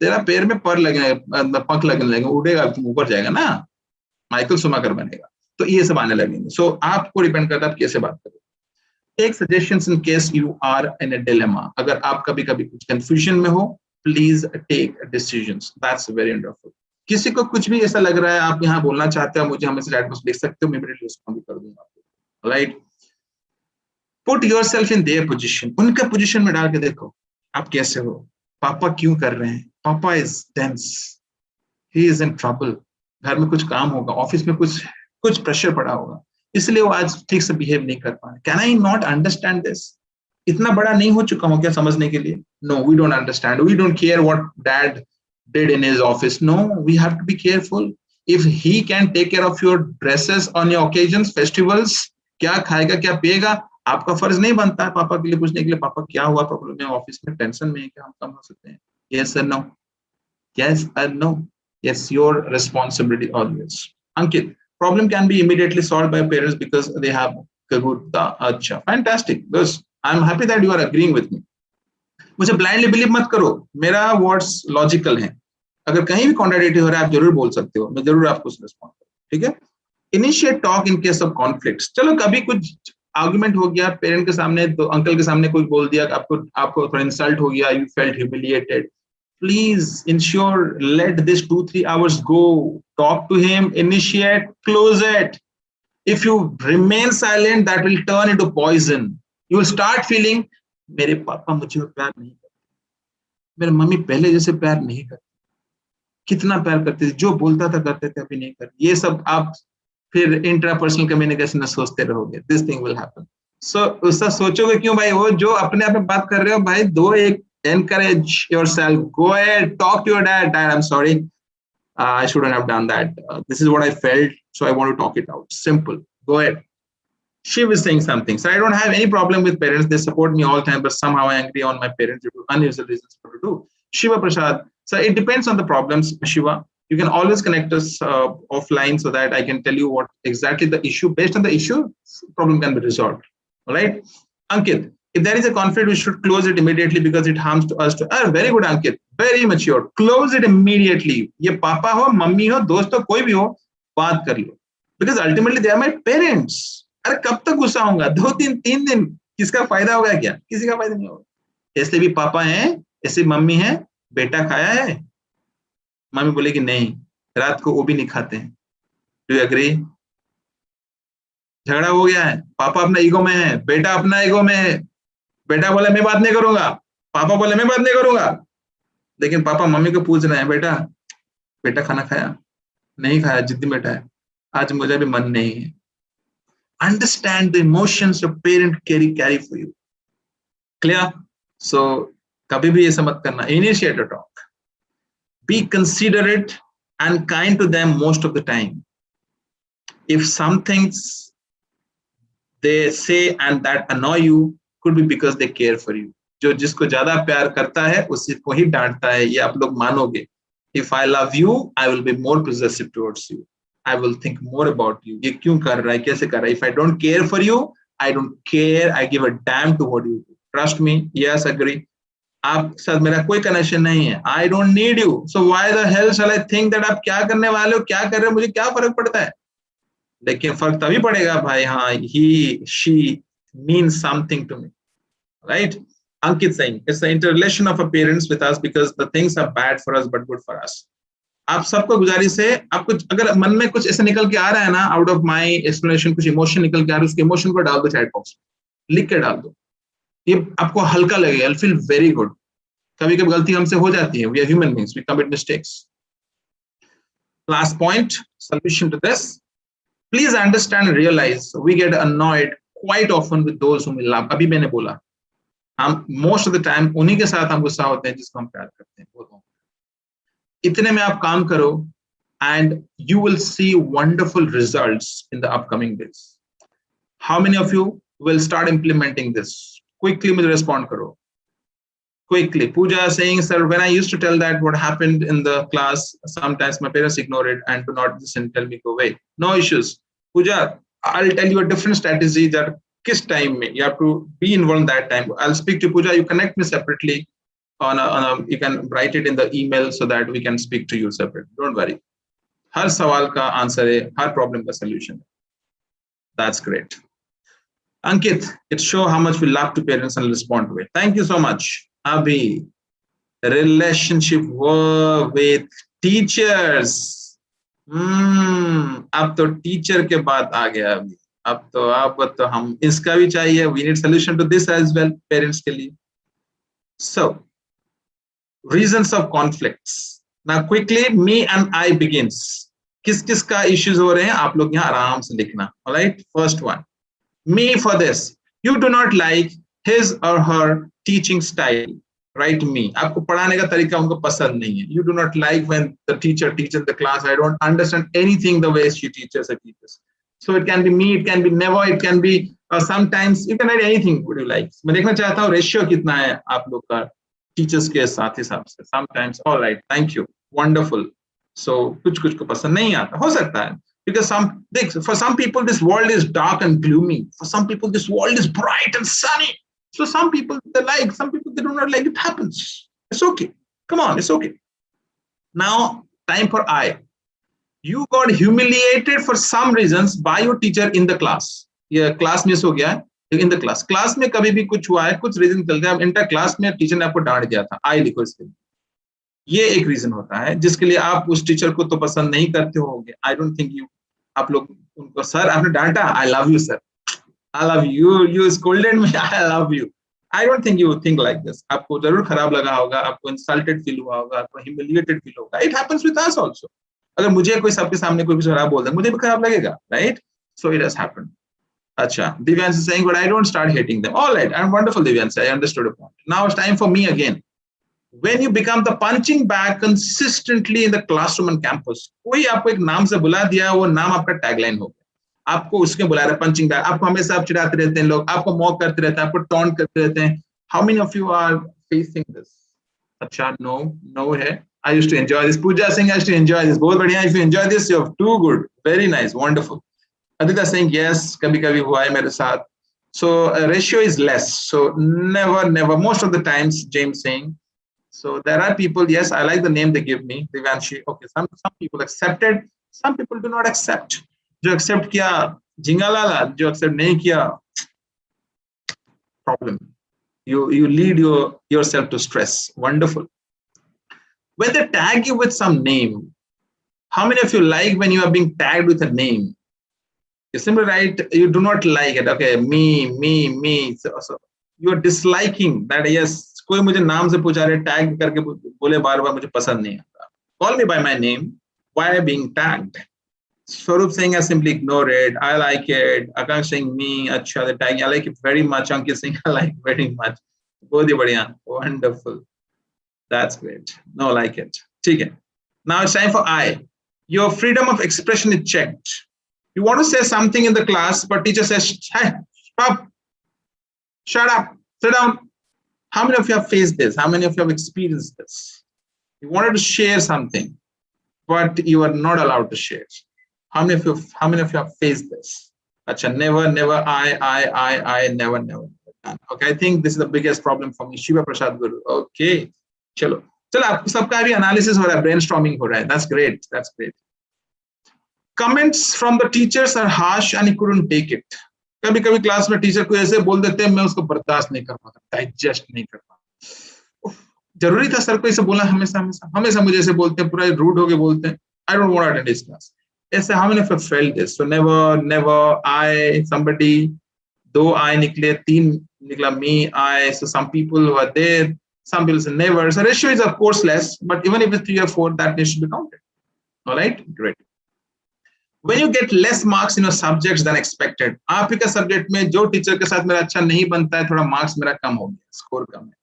तेरा पैर में पर लगे, पंख लगने लगेंगे, उड़ेगा, ऊपर जाएगा ना, माइकल सुमाकर बनेगा। तो ये सब आने लगेंगे। सो आपको डिपेंड करता है आप कैसे बात करें। Take suggestions in case you are in a dilemma. अगर आप कभी कभी कुछ कंफ्यूजन में हो, please take decisions. That's very wonderful. किसी को कुछ भी ऐसा लग रहा है, आप यहाँ बोलना चाहते हो, मुझे हमें चैट बॉक्स लिख सकते हो, मैं इमीडिएटली रिस्पॉन्ड कर दूंगा आपको। Right, put yourself in their position. उनका पोजीशन में डाल के देखो आप कैसे हो। पापा क्यों कर रहे हैं? पापा is tense, he is in trouble, घर में कुछ काम होगा, ऑफिस में कुछ प्रेशर पड़ा होगा, इसलिए वो आज ठीक से बिहेव नहीं कर पा रहे। Can I not understand this? इतना बड़ा नहीं हो चुका हूं क्या समझने के लिए? No, we don't understand, we don't care what dad did in his office. No, we have to be careful. If he can take care of your dresses on your occasions, festivals, क्या खाएगा क्या पिएगा, आपका फर्ज नहीं बनता है पापा के लिए पूछने के लिए, पापा क्या हुआ, प्रॉब्लम है ऑफिस में, टेंशन में है, क्या हम कम हो सकते हैं? यस और नो, यस और no, yes, your responsibility always. Ankit, problem can be immediately solved by parents because they have good acha. Fantastic. Good. I'm happy that you are agreeing with me. मुझे blindly believe मत करो, मेरा words logical है, अगर कहीं भी contradictory हो रहा है आप जरूर बोल सकते हो, मैं जरूर आपको respond करूँ, ठीक है? Initiate talk in case of conflicts. चलो कभी कुछ आर्गुमेंट हो गया पेरेंट के सामने, तो अंकल के सामने कोई बोल दिया, आपको थोड़ा इंसल्ट हो गया, you felt humiliated. Please ensure, let this 2-3 hours go. Talk to him, initiate, close it. If you remain silent, that will turn into poison. You will start feeling, मेरे पापा मुझे प्यार नहीं करते, मेरे मम्मी पहले जैसे प्यार नहीं करते, कितना प्यार करते थे, जो बोलता था करते थे, अभी नहीं करते। ये सब आप फिर इंट्रापर्सनल कम्युनिकेशन में सोचते रहोगे, दिस थिंग विल हैपन। सो उसका सोचोगे क्यों भाई? वो जो अपने आप में बात कर रहे हो भाई, दो एक encourage yourself, go ahead, talk to your dad. Dad, I'm sorry, I shouldn't have done that, this is what I felt, so I want to talk it out. Simple, go ahead. Shiv is saying something. So I don't have any problem with parents, they support me all the time, but somehow I agree on my parents due to unusual reasons to do. Shiva Prasad, so it depends on the problems, Shiva. You can always connect us offline so that I can tell you what exactly the issue. Based on the issue, problem can be resolved. All right, Ankit. If there is a conflict, we should close it immediately because it harms to us. Very good, Ankit. Very mature. Close it immediately. ये पापा हो, mummy हो, दोस्त हो, कोई भी हो, बात कर लो. Because ultimately they are my parents. अरे कब तक गुस्सा होगा? 2-3 दिन. किसका फायदा होगा क्या? किसी का फायदा नहीं होगा. ऐसे भी पापा हैं, ऐसे मम्मी है. बेटा खाया है? मम्मी बोलेगी नहीं, रात को वो भी नहीं खाते हैं. Do you agree? झगड़ा हो गया है. पापा अपना ईगो में है, बेटा अपना ईगो में है. बेटा बोले मैं बात नहीं करूंगा, पापा बोले मैं बात नहीं करूंगा. लेकिन पापा मम्मी को पूछ रहे हैं, बेटा खाना खाया? नहीं खाया, जिद्दी बेटा है. आज मुझे भी मन नहीं है. Understand the emotions your parent carry for you. Clear? So कभी भी ऐसा मत करना. Initiate a talk. Be considerate and kind to them most of the time. If some things they say and that annoy you, could be because they care for you. जो जिसको ज्यादा प्यार करता है उसी को ही डांटता है, ये आप लोग मानोगे. If I love you, I will be more possessive towards you. I will think more about you. ये क्यों कर रहा है, कैसे कर रहा है? If I don't care for you, I don't care. I give a damn to what you do. Trust me. Yes, agree. आप साथ मेरा कोई कनेक्शन नहीं है. I don't need you. So why the hell shall I think that आप क्या करने वाले हो, क्या कर रहे हो, मुझे क्या फर्क पड़ता है? लेकिन फर्क तभी पड़ेगा भाई, हाँ, he, she means something to me, right? Ankit saying it's the interrelation of our parents with us because the things are bad for us but good for us. आप सबको गुजारिश है, आप कुछ अगर मन में कुछ ऐसे निकल के आ रहा है ना, आउट ऑफ माय एक्सप्लेनेशन कुछ इमोशन निकल के आ रहा है, उसके इमोशन को डाल दो चैट बॉक्स, लिख के डाल दो. ये आपको हल्का लगेगा. You'll feel very good. कभी कभी गलती हमसे हो जाती है. We are human beings. We commit mistakes. Last point, solution to this. Please understand and realize we get annoyed quite often with those whom we love. अभी मैंने बोला, हम most of the time उन्हीं के साथ हम गुस्सा होते हैं जिसको हम प्यार करते हैं. इतने में आप काम करो and you will see wonderful results in the upcoming days. How many of you will start implementing this? Quickly मुझे respond करो. Quickly. Pooja saying, sir, when I used to tell that what happened in the class, sometimes my parents ignore it and do not listen, tell me go away. No issues. Pooja, I'll tell you a different strategy that किस time में you have to be involved in that time. I'll speak to Pooja. You connect me separately. You can write it in the email so that we can speak to you separately. Don't worry. हर सवाल का answer है, हर problem का solution है. That's great. Ankit, it shows how much we love to parents and respond to it. Thank you so much. Abhi, relationship with teachers. अब तो teacher के बाद आ गया. अभी अब तो हम इसका भी चाहिए. We need solution to this as well, parents के लिए. So reasons of conflicts. Now quickly, me and I begins. किस का issues हो रहे हैं आप लोग यहाँ आराम से लिखना. All right, first one. Me for this. You do not like his or her teaching style. Write me. आपको पढ़ाने का तरीका उनको पसंद नहीं है. You do not like when the teacher teaches the class. I don't understand anything the way she teaches or teaches. So it can be me, it can be never, it can be sometimes. You can write anything. Would you like? मैं देखना चाहता हूँ ratio कितना है आप लोग का teachers के साथ हिसाब से. Sometimes. All right. Thank you. Wonderful. So कुछ को पसंद नहीं आता. हो सकता है. Because for some people this world is dark and gloomy. For some people this world is bright and sunny. So some people they like, some people they do not like. It happens. It's okay. Come on, it's okay. Now time for I. You got humiliated for some reasons by your teacher in the class. ये class miss हो गया है. In the class में कभी भी कुछ हुआ है, कुछ रीजन चल गया, इंटर क्लास में टीचर ने आपको डांट दिया था. आई लिखो इसके लिए. ये एक रीजन होता है जिसके लिए आप उस टीचर को तो पसंद नहीं करते होंगे. आई डोंट थिंक यू आप लोग उनको सर आपने डांटा, I love you sir, I love you, you scolded me, I love you. I don't think you think like this. आपको जरूर खराब लगा होगा, आपको इंसल्टेड फील हुआ होगा, आपको ह्यूमिलिएटेड फील होगा. It happens with us also. अगर मुझे कोई सबके सामने कोई कुछ खराब बोल दे मुझे भी खराब लगेगा, right? So it has happened. Acha, Divyansh is saying, but I don't start hating them. All right, I'm wonderful, Divyansh. I understood a point. Now it's time for me again. When you become the punching bag consistently in the classroom and campus, कोई आपको एक नाम से बुला दिया, वो नाम आपका टैगलाइन हो गया. आपको उसके बुला रहे पंचिंग बैग. आपको हमेशा आप चिढ़ाते रहते हैं लोग, आपको मॉक करते रहते हैं, आपको टॉन्ट करते रहते हैं. How many of you are facing this? अच्छा, no है. I used to enjoy this. Pooja saying I used to enjoy this. बहुत बढ़िया. If you enjoy this, you're too good. Very nice. Wonderful. Aditya saying yes. कभी कभी हुआ है मेरे साथ. So ratio is less. So never. Most of the times, James saying. So there are people. Yes, I like the name they give me. Divanshi. Okay. Some people accepted. Some people do not accept. जो accept किया झिंगालाला. जो accept नहीं किया problem. You lead yourself to stress. Wonderful. When they tag you with some name, how many of you like when you are being tagged with a name? You simply write, you do not like it. Okay, me. So you are disliking that. Yes, कोई मुझे नाम से पूछा रहे tag करके बोले बार-बार मुझे पसंद नहीं आता. Call me by my name. Why being tagged? Swarup saying I simply ignore it. I like it. Akansh saying me. Acha, the tag. I like it very much. Ankit saying I like very much. बहुत ही बढ़िया. Wonderful. That's great. No, like it. Okay. Now it's time for I. Your freedom of expression is checked. You want to say something in the class, but teacher says, hey, stop. Shut up. Sit down. How many of you have faced this? How many of you have experienced this? You wanted to share something, but you are not allowed to share. How many of you have faced this? Acha, never, I, never. Okay, I think this is the biggest problem for me. Shiva Prasad Guru. Okay. चलो आप सबका भी analysis हो रहा है, brainstorming हो रहा है. That's great. Comments from the teachers are harsh and he couldn't take it. कभी क्लास में टीचर को ऐसे बोल देते हैं, मैं उसको बर्दाश्त नहीं कर पाता, डाइजेस्ट नहीं कर पाता. जरूरी था सर को ऐसे बोलना? हमेशा मुझे ऐसे बोलते हैं, पूरा रूड होके बोलते हैं. I don't want to attend this class. ऐसे how many of you felt this? So never I, somebody, दो I निकले, तीन निकला me, I. So some people who are there. Some people say never. So ratio is of course less, but even if it's 3 or 4, that needs to be counted. All right, great. When you get less marks in your subjects than expected, आपके subject में जो teacher के साथ मेरा अच्छा नहीं बनता है, थोड़ा मार्क्स मेरा कम हो गया, स्कोर कम है.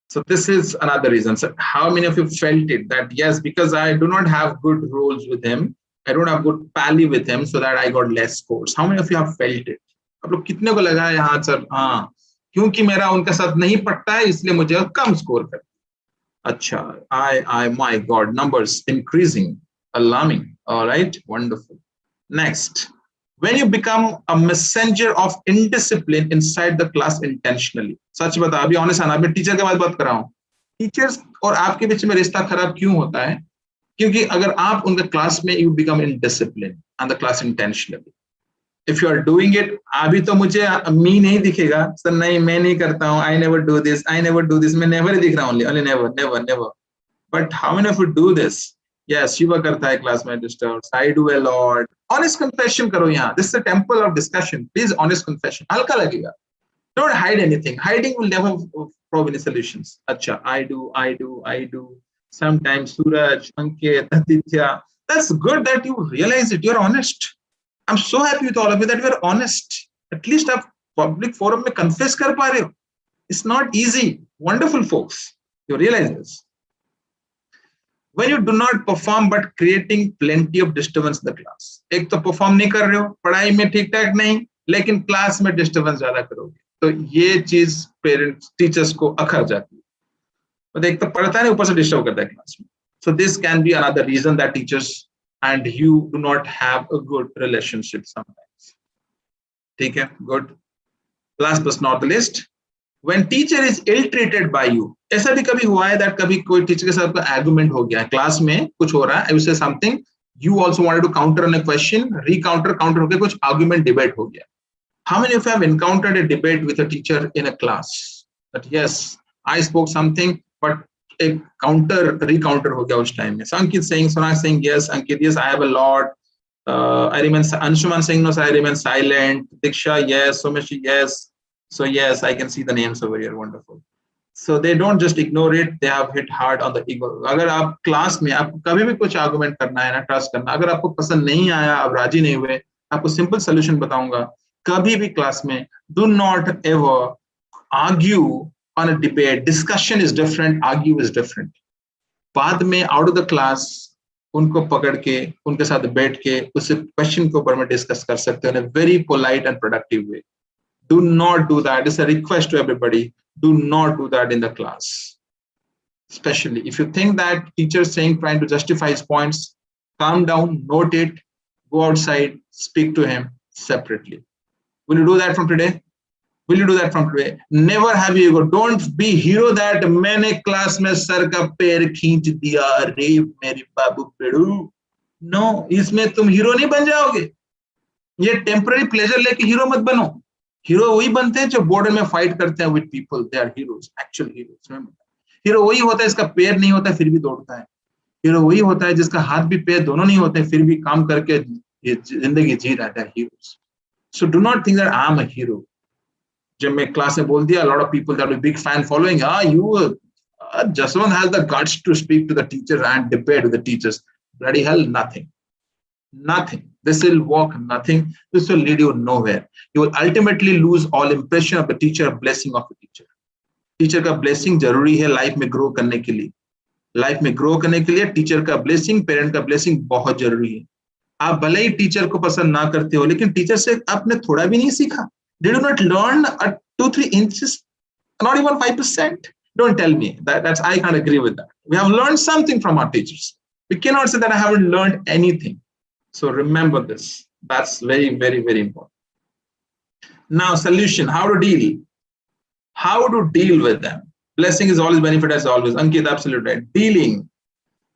So this is another reason. So how many of you felt it that yes, because I do not have good roles with him, I don't have good pally with him, so that I got less scores. How many of you have felt it? आप लोग कितने को लगा है हाँ sir, हाँ क्योंकि मेरा उनके साथ नहीं पड़ता है इसलिए मुझे कम स्कोर कर. अच्छा, I my God, numbers increasing, alarming. All right, wonderful. Next, when you become a messenger of indiscipline inside the class intentionally. सच बता, अभी ऑनेस्ट आना, मैं टीचर के बात कर रहा हूँ. टीचर्स और आपके बीच में रिश्ता खराब क्यों होता है? क्योंकि अगर आप उनके क्लास में you become indisciplined and the class intentionally. If you are doing it, अभी तो मुझे मी नहीं दिखेगा सर, नहीं मैं नहीं करता हूँ, I never do this, मैं never ही दिख रहा हूँ, only never. But how many of you do this? Yes, Shiva करता है क्लास में disturbs. I do a lot. Honest confession करो यहाँ. This is a temple of discussion. Please, honest confession. हल्का लगेगा. Don't hide anything. Hiding will never prove any solutions. अच्छा, I do. Sometimes Suraj, Ankit, Aditya. That's good that you realize it. You're honest. I'm so happy with all of you that you are honest. At least आप public forum में confess कर पा रहे हो. It's not easy. Wonderful folks. You realize this. When you do not perform but creating plenty of disturbance in the class. एक तो perform नहीं कर रहे हो, पढ़ाई में ठीक ठाक नहीं, लेकिन क्लास में disturbance ज़्यादा करोगे. तो ये चीज पेरेंट्स टीचर्स को अखर जाती है. तो एक तो पढ़ता नहीं, ऊपर से डिस्टर्ब करता है क्लास में. So this can be another reason that teachers and you do not have a good relationship sometimes. ठीक है, good. Last but not the least, when teacher is ill-treated by you. ऐसा भी कभी हुआ है that कभी कोई टीचर के साथ argument हो गया, क्लास में कुछ हो रहा है, you say something, you also wanted to counter on a question, counter होके कुछ argument debate हो गया. How many of you have encountered a debate with a teacher in a class? That yes, I spoke something, but a recounter हो गया उस time में. So Ankit saying, Sonal saying yes, Ankit yes, I have a lot. I remain. Anshuman saying no, so I remain silent. Diksha yes, Someshi yes. So yes, I can see the names over here. Wonderful. So they don't just ignore it; they have hit hard on the ego. अगर आप class में आपको कभी भी कुछ argument करना है ना, ट्रस्ट करना. अगर आपको पसंद नहीं आया, आप राजी नहीं हुए, आपको सिंपल सोल्यूशन बताऊंगा. कभी भी क्लास में do not ever argue on a debate. Discussion is different, argue is different. बाद में out of the class उनको पकड़ के उनके साथ बैठ के उस क्वेश्चन के ऊपर में डिस्कस कर सकते हैं in a very polite and productive way. Do not do that. It's a request to everybody. Do not do that in the class. Especially if you think that teacher saying, trying to justify his points, calm down, note it, go outside, speak to him separately. Will you do that from today? Will you do that from today? Never have you ego. Don't be hero that मैंने class में sir का पैर खींच दिया, अरे मेरी बाबू पेड़ू. No, इसमें तुम हीरो नहीं बन जाओगे. ये टेम्पररी प्लेजर लेके हीरो मत बनो. हीरो वही बनते हैं जो बॉर्डर में फाइट करते हैं with people. They are heroes, actual heroes. Hero वही होता है जिसका पैर नहीं होता फिर भी दौड़ता है. हीरो वही होता है जिसका हाथ भी पैर दोनों नहीं होते फिर भी काम करके ये जिंदगी जी रहा है. Heroes. So do not think that I am a hero. जब मैं क्लास में बोल दिया, lot of people that big fan following, you Jaswant has the guts to speak to the teachers and debate with the teachers. Bloody hell, nothing. This will work nothing. This will lead you nowhere. You will ultimately lose all impression of the teacher, blessing of the teacher. Teacher का blessing जरूरी है life में grow करने के लिए. Life में grow करने के लिए टीचर का ब्लेसिंग, पेरेंट का ब्लेसिंग बहुत जरूरी है. आप भले ही टीचर को पसंद ना करते हो लेकिन टीचर से आपने थोड़ा भी नहीं सीखा. Did you not learn 2-3 inches? Not even 5%? Don't tell me that's I can't agree with that. We have learned something from our teachers. We cannot say that I haven't learned anything. So remember this. That's very, very, very important. Now, solution, how to deal with them. Blessing is always benefit as always. Ankit, absolutely right. Dealing.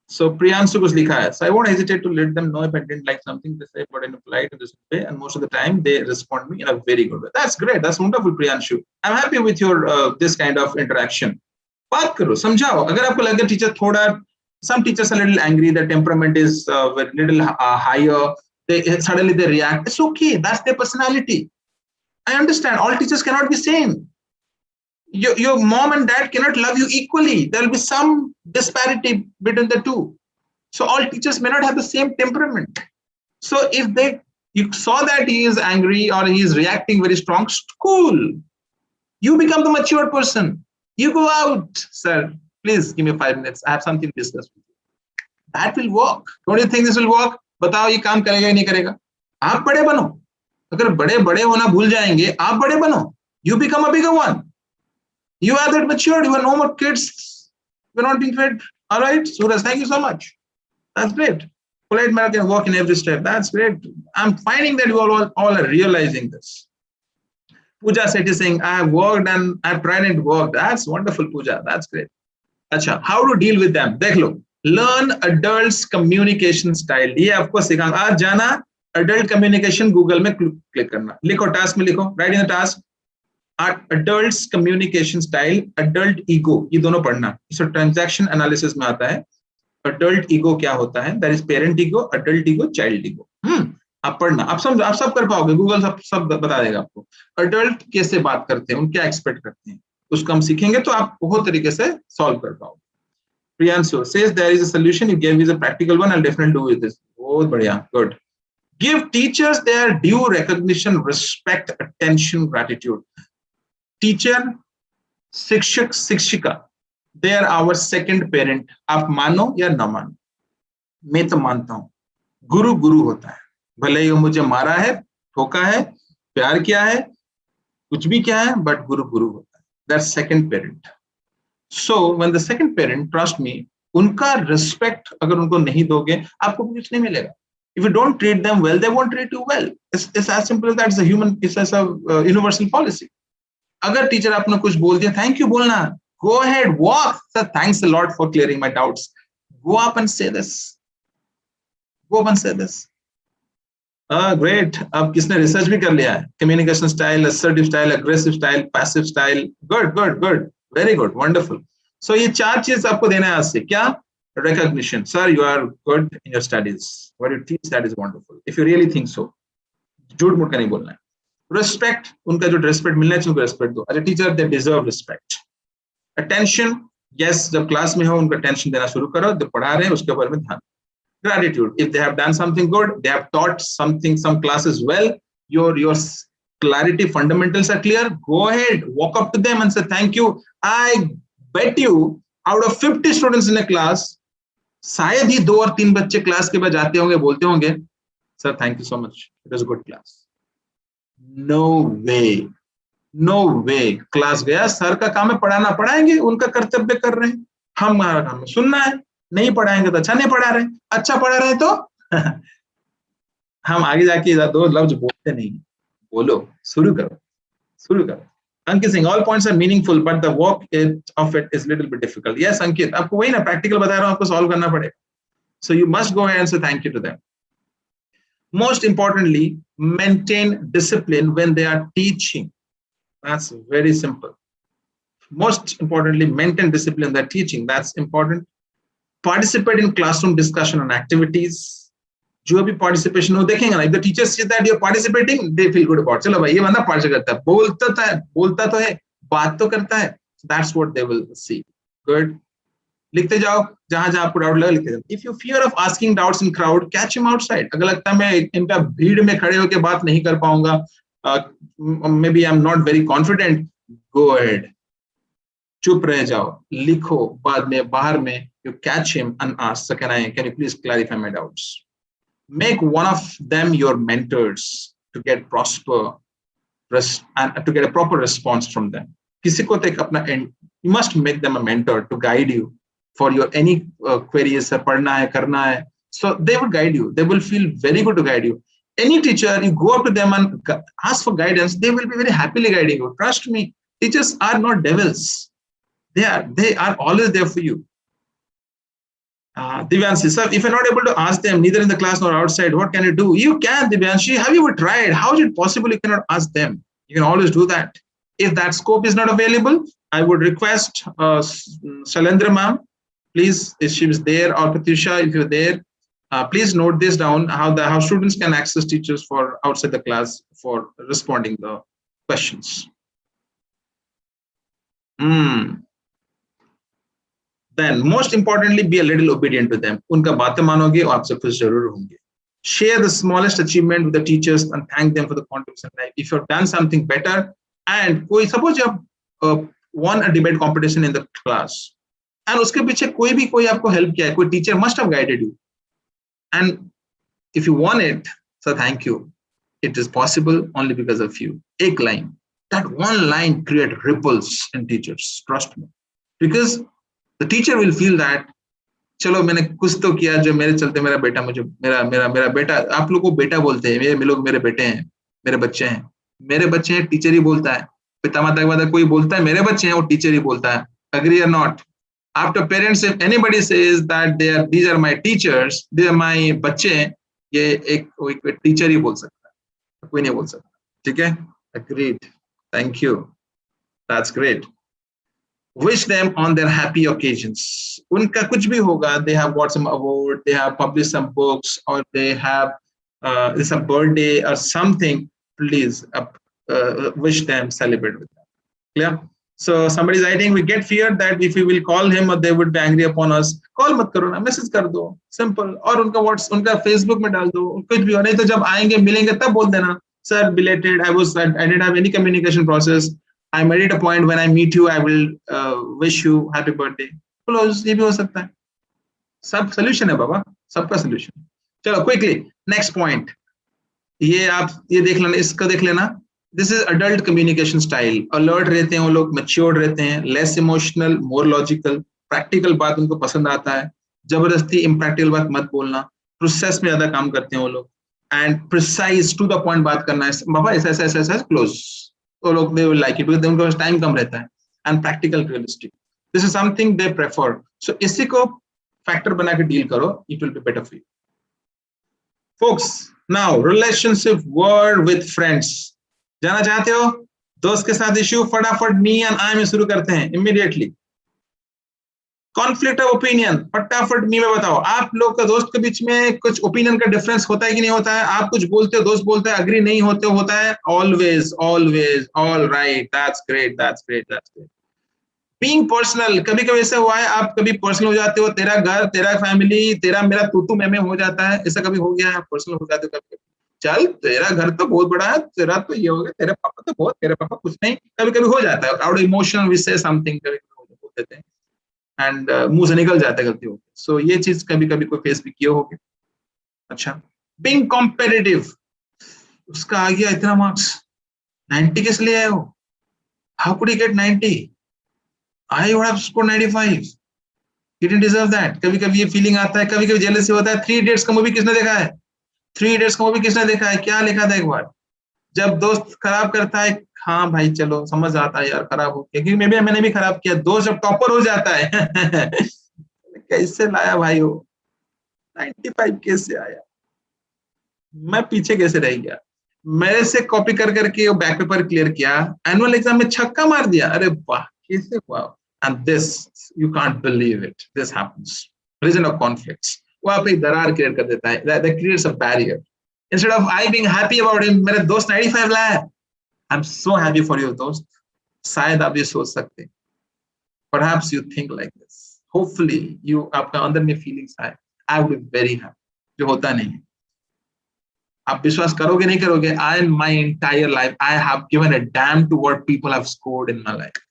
So Priyanshu kuch likha hai. So I won't hesitate to let them know if I didn't like something. They say, but in a polite and this way, and most of the time they respond me in a very good way. That's great. That's wonderful, Priyanshu. I'm happy with your this kind of interaction. बात करो, समझाओ. अगर आपको लगे teacher थोड़ा, some teachers are a little angry, their temperament is a little higher, suddenly they react. It's okay. That's their personality. I understand. All teachers cannot be same. Your mom and dad cannot love you equally. There will be some disparity between the two. So all teachers may not have the same temperament. So if you saw that he is angry or he is reacting very strong, cool. You become the mature person. You go out, sir. Please give me 5 minutes. I have something to discuss with you. That will work. Don't you think this will work? बताओ ये काम करेगा या नहीं करेगा? आप बड़े बनो. अगर बड़े होना भूल जाएंगे, आप बड़े बनो. You become a bigger one. You are that matured. You are no more kids. You're not being fed. All right, Suraj, thank you so much. That's great. Polite manner can work in every step. That's great. I'm finding that you all are realizing this. Pooja Seth is saying, I have worked and I've tried it worked. That's wonderful, Pooja. That's great. Acha, how to deal with them? Dekh lo. Learn adults communication style. ये आपको सिखाऊंगा. आज जाना adult communication Google में click करना. लिखो task में लिखो. Write in the task. Adults communication style, adult ego. ये दोनों पढ़ना. इसे transaction analysis में आता है. Adult ego क्या होता है? That is parent ego, adult ego, child ego. आप पढ़ना. आप सब कर पाओगे. गूगल सब बता देगा आपको. अडल्ट कैसे बात करते हैं, उन क्या एक्सपेक्ट करते हैं, उसको हम सीखेंगे तो आप बहुत तरीके से सॉल्व कर पाओगे. Priyanshu says there is a solution. You gave me a practical one. I'll definitely do with this. बहुत बढ़िया. Good. Give teachers their due recognition, respect, attention, gratitude. Teacher, शिक्षक, शिक्षिका, they are our second parent. आप मानो या ना मानो, मैं तो मानता हूं. गुरु गुरु होता है. भले ही वो मुझे मारा है, ठोका है, प्यार किया है, कुछ भी किया है, but गुरु गुरु होता है. That's second parent. So when the second parent, trust me, उनका respect अगर उनको नहीं दोगे, आपको कुछ नहीं मिलेगा. If you don't treat them well, they won't treat you well. It's as simple as that. It's a human, it's as a universal policy. अगर टीचर आपने कुछ बोल दिया, thank you बोलना. Go ahead, walk. Sir, thanks a lot for clearing my doubts. Go up and say this. Go up and say this. Great. अब किसने research भी कर लिया है? Communication style, assertive style, aggressive style, passive style. Good. Very good. Wonderful. So ये 4 चीज आपको देना है आज से. क्या? Recognition. Sir, you are good in your studies. What you teach, that is wonderful. If you really think so. झूठ मूठ का नहीं बोलना है. Respect. उनका जो respect मिलना चाहिए, उनको respect दो. As a teacher, they deserve respect. Attention. Yes, जब क्लास में हो उनको attention देना शुरू करो. जब पढ़ा रहे हैं उसके ऊपर में ध्यान. Gratitude. If they have done something good, they have taught some classes well, your clarity fundamentals are clear, go ahead, walk up to them and say thank you. I bet you out of 50 students in a class, शायद ही 2 और 3 बच्चे class के बाद जाते होंगे, बोलते होंगे, sir, thank you so much, it was a good class. No way. Class गया, सर का काम है पढ़ाना, पढ़ाएंगे, उनका कर्तव्य कर रहे हैं. हमारा काम है सुनना है, नहीं पढ़ाएंगे तो अच्छा नहीं पढ़ा रहे, अच्छा पढ़ा रहे तो हम आगे जाके दो लफ्ज बोलते नहीं, बोलो, शुरू करो, शुरू करो. Ankit Singh, all points are meaningful, but the work of it is little bit difficult. Yes, Ankit, आपको वही ना practical बता रहा हूँ, आपको solve करना पड़ेगा. So you must go ahead and say thank you to them. Most importantly, maintain discipline when they are teaching. That's very simple. Most importantly, maintain discipline when they're teaching. That's important. Participate in classroom discussion and activities. जो भी participation हो देखेंगे ना, if the teacher sees that you're participating, they feel good about. चलो भाई ये बंदा participate करता है, बोलता तो है, बात तो करता है. That's what they will see. Good. लिखते जाओ, जहां जहां आपको डाउट लगा लिखते जाओ. If you fear of asking doubts in crowd, catch him outside. अगर लगता है मैं इनका भीड़ में खड़े होकर बात नहीं कर पाऊंगा, maybe I'm not very confident, go ahead. चुप रह जाओ, लिखो, बाद में बाहर में you catch him and ask, so can you please clarify my doubts? Make one of them your mentors to get and to get a proper response from them. किसी को तो एक अपना you must make them a mentor to guide you for your any queries. पढ़ना है, करना है, so they will guide you. They will feel very good to guide you. Any teacher, you go up to them and ask for guidance, they will be very happily guiding you. Trust me, teachers are not devils. They are always there for you. Divyanshi, sir, if you're not able to ask them, neither in the class nor outside, what can you do? You can, Divyanshi. Have you ever tried? How is it possible you cannot ask them? You can always do that. If that scope is not available, I would request Shalendra ma'am, please, if she is there, or Katusha, if you're there, please note this down, how students can access teachers for outside the class for responding the questions. Then most importantly, be a little obedient to them. उनका बातें मानोगे और आपसे खुश जरूर होंगे. Share the smallest achievement with the teachers and thank them for the contribution. If you've done something better, and कोई suppose you have won a debate competition in the class, and उसके पीछे कोई आपको help किया है, कोई teacher must have guided you, and if you won it, so thank you. It is possible only because of you. एक line, that one line create ripples in teachers. Trust me, because the teacher will feel that चलो मैंने कुछ तो किया जो मेरे चलते मेरा बेटा मुझे मेरा बेटा, आप लोग को बेटा बोलते हैं, ये लोग मेरे बेटे हैं, मेरे बच्चे हैं, टीचर ही बोलता है. पिता माता के बाद कोई बोलता है मेरे बच्चे हैं, वो टीचर ही बोलता है. Agree or not? After parents, if anybody says that these are my teachers, these are my बच्चे हैं, ये एक टीचर ही बोल सकता है, कोई नहीं बोल सकता. ठीक है? Agreed. Thank you. That's great. Wish them on their happy occasions. उनका कुछ भी होगा, they have got some award, they have published some books, or they have it's a birthday or something. Please wish them, celebrate with them. Clear? So somebody is writing, we get feared that if we will call him or they would be angry upon us. Call मत करो ना, message कर दो, simple. और उनका Facebook में डाल दो, कुछ भी हो. नहीं तो जब आएंगे मिलेंगे तब बोल देना, sir, belated, I didn't have any communication process. I made it a point when I meet you, I will wish you happy birthday. Close, ये भी हो सकता है. सब solution है बाबा, सबका solution. चलो quickly, next point. ये आप ये देख लेना, इसका देख लेना. This is adult communication style. Alert रहते हैं वो लोग, matured रहते हैं, less emotional, more logical. Practical बात उनको पसंद आता है. जबरदस्ती impractical बात मत बोलना. Process में ज्यादा काम करते हैं वो लोग. And precise to the point बात करना है. बाबा ऐसा close. वो लोग they will like it because उनका time कम रहता है. And practical, realistic. This is something they prefer. So इसी को factor बना के deal करो. It will be better for you. Folks, now relationship word with friends. जाना चाहते हो दोस्त के साथ इश्यू, फटाफट मी एंड आई में शुरू करते हैं इमीडिएटली. कॉन्फ्लिक्ट ऑफ ओपिनियन, फटाफट मी में बताओ. आप लोग का दोस्त के बीच में कुछ ओपिनियन का डिफरेंस होता है कि नहीं होता है? आप कुछ बोलते हो, दोस्त बोलता है, अग्री नहीं होते हो, होता है? Always, all right, that's great. Being personal, कभी कभी ऐसा हुआ है आप कभी पर्सनल हो जाते हो, तेरा घर, तेरा फैमिली, तेरा मेरा तू मैं हो जाता है, ऐसा कभी हो गया है? आप पर्सनल हो जाते हो कभी? चल तेरा घर तो बहुत बड़ा है, तेरा तो ये हो गया, तेरे पापा कुछ नहीं, कभी हो जाता है. Out emotional we say something कभी बोल देते हैं एंड मुंह से निकल जाता है गलती हो. सो ये चीज कभी कोई फेस भी किया होगा. अच्छा, बीइंग कॉम्पिटिटिव, उसका आ गया इतना मार्क्स, 90 किस लिए आए हो? How could you get 90? I would have scored 95. He didn't deserve that. कभी कभी ये फीलिंग आता है, कभी कभी जेलसी होता है. 3 Idiots का मूवी किसने देखा है? 3 Idiots का मूवी किसने देखा है? क्या लिखा था एक बार, जब दोस्त खराब करता है, हाँ भाई चलो समझ आता है यार खराब हो गया, क्योंकि मैंने भी खराब किया. दोस्त जब टॉपर हो जाता है कैसे लाया भाई वो 95 कैसे आया, मैं पीछे कैसे रह गया, मेरे से कॉपी कर करके वो बैक पेपर क्लियर किया, एनुअल एग्जाम में छक्का मार दिया, अरे वाह कैसे हुआ. And this you can't believe it, this happens. Reason of conflicts, वो आप एक दरार क्रिएट कर देता है, that creates a barrier. Instead of I being happy about him, मेरे दोस्त 95 लाया, I am so happy for you दोस्त. शायद आप ये सोच सकते, perhaps you think like this, hopefully you आपका अंदर में फीलिंग्स आए, I would be very happy, जो होता नहीं है. आप विश्वास करोगे नहीं करोगे, I in my entire life I have given a damn to what people have scored in my life.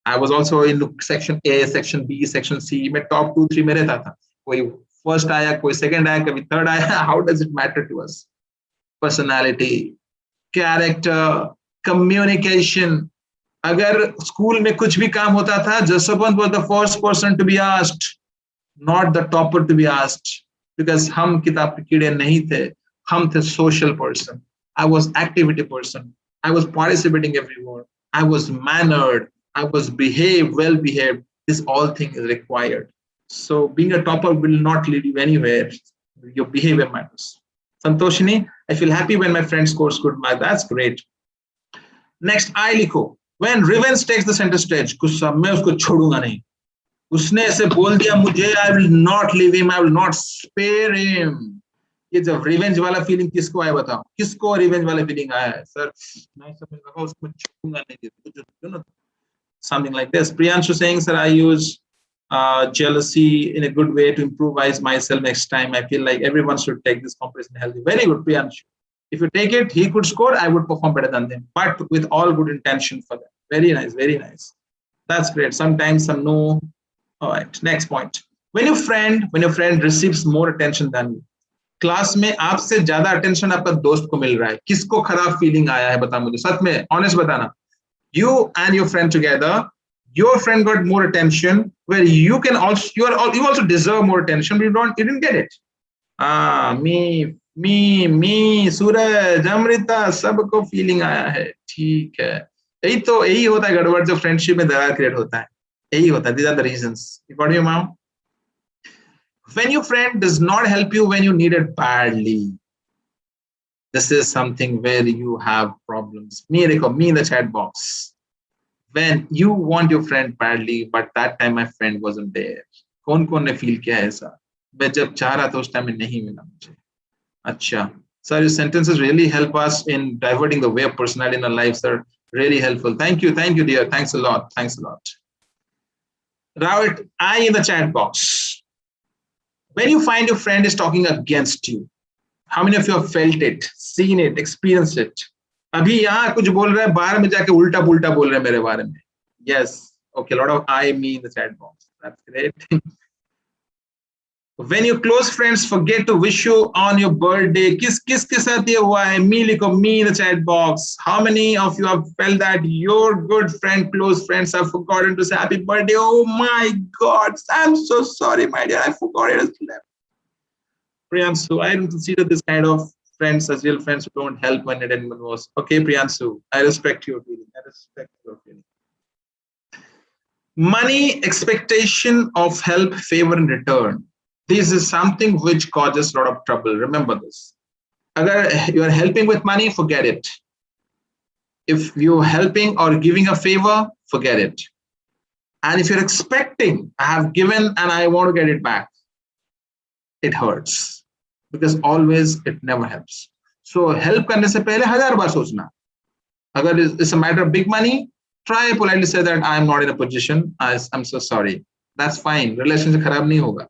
I was also in section A, section B, section C, मैं top 2-3 में रहता था, कोई first आया, कोई second आया, कभी third आया, how does it matter to us? Personality, character, communication. अगर स्कूल में कुछ भी काम होता था, Jaswant was the first person to be asked, not the topper to be asked, because हम किताब के कीड़े नहीं थे, हम थे social person. I was activity person. I was participating everywhere. I was mannered. I was well behaved. This all thing is required. So being a topper will not lead you anywhere. Your behavior matters. Santoshini, I feel happy when my friend scores good marks. That's great. Next, I लिखो. When revenge takes the center stage, गुस्सा, मैं उसको छोड़ूंगा नहीं. उसने ऐसे बोल दिया मुझे, I will not leave him, I will not spare him. ये जब रिवेंज वाला फीलिंग किसको आया बताओ, किसको रिवेंज वाला फीलिंग आया है सर, नहीं समझ लगा, उसको छोड़ूंगा नहीं. Something like this. Priyanshu saying, sir, I use jealousy in a good way to improvise myself next time. I feel like everyone should take this comparison healthy. Very good, Priyanshu. If you take it, he could score, I would perform better than them, but with all good intention for them. Very nice, very nice. That's great. Sometimes some no. All right, next point. When your friend receives more attention than you, class में आपसे ज्यादा attention आपका दोस्त को मिल रहा है, किसको खराब फीलिंग आया है बता मुझे, सच में ऑनेस्ट बताना. You and your friend together, your friend got more attention, where you can also you also deserve more attention, but you didn't get it. Me, सूरज, अमृता, सबको फीलिंग आया है, ठीक है. यही होता है गड़बड़, जो फ्रेंडशिप में दरार क्रिएट होता है, यही होता है. These are the reasons. You got your mom? When your friend does not help you when you need it badly, this is something where you have problems. Me in the chat box. When you want your friend badly, but that time my friend wasn't there. कौन ने feel किया है ऐसा, मैं जब चाह रहा था उस टाइम में नहीं मिला मुझे. अच्छा sir, your sentences really help us in diverting the way of personality in our life, sir. Really helpful. Thank you dear. Thanks a lot. Write I in the chat box. When you find your friend is talking against you, how many of you have felt it, seen it, experienced it? अभी यहाँ कुछ बोल रहा है, बाहर में जाके उल्टा पुल्टा बोल रहे हैं मेरे बारे में. Yes, okay, a lot of I, me in the chat box. That's great. When your close friends forget to wish you on your birthday, किसके साथ ये हुआ है? Me लिखो, me in the chat box. How many of you have felt that your good friend, close friends have forgotten to say happy birthday? Oh my God, I'm so sorry, my dear, I forgot it. Priyansu, I don't consider this kind of friends as real friends who don't help when anyone was. Okay, Priyansu, I respect your feeling. Money, expectation of help, favor in return. This is something which causes a lot of trouble. Remember this. If you are helping with money, forget it. If you're helping or giving a favor, forget it. And if you're expecting, I have given and I want to get it back, it hurts. Because always it never helps. So help करने से पहले 1000 बार सोचना. अगर it's a matter of big money, try politely say that I am not in a position. I'm so sorry. That's fine. Relationship खराब नहीं होगा.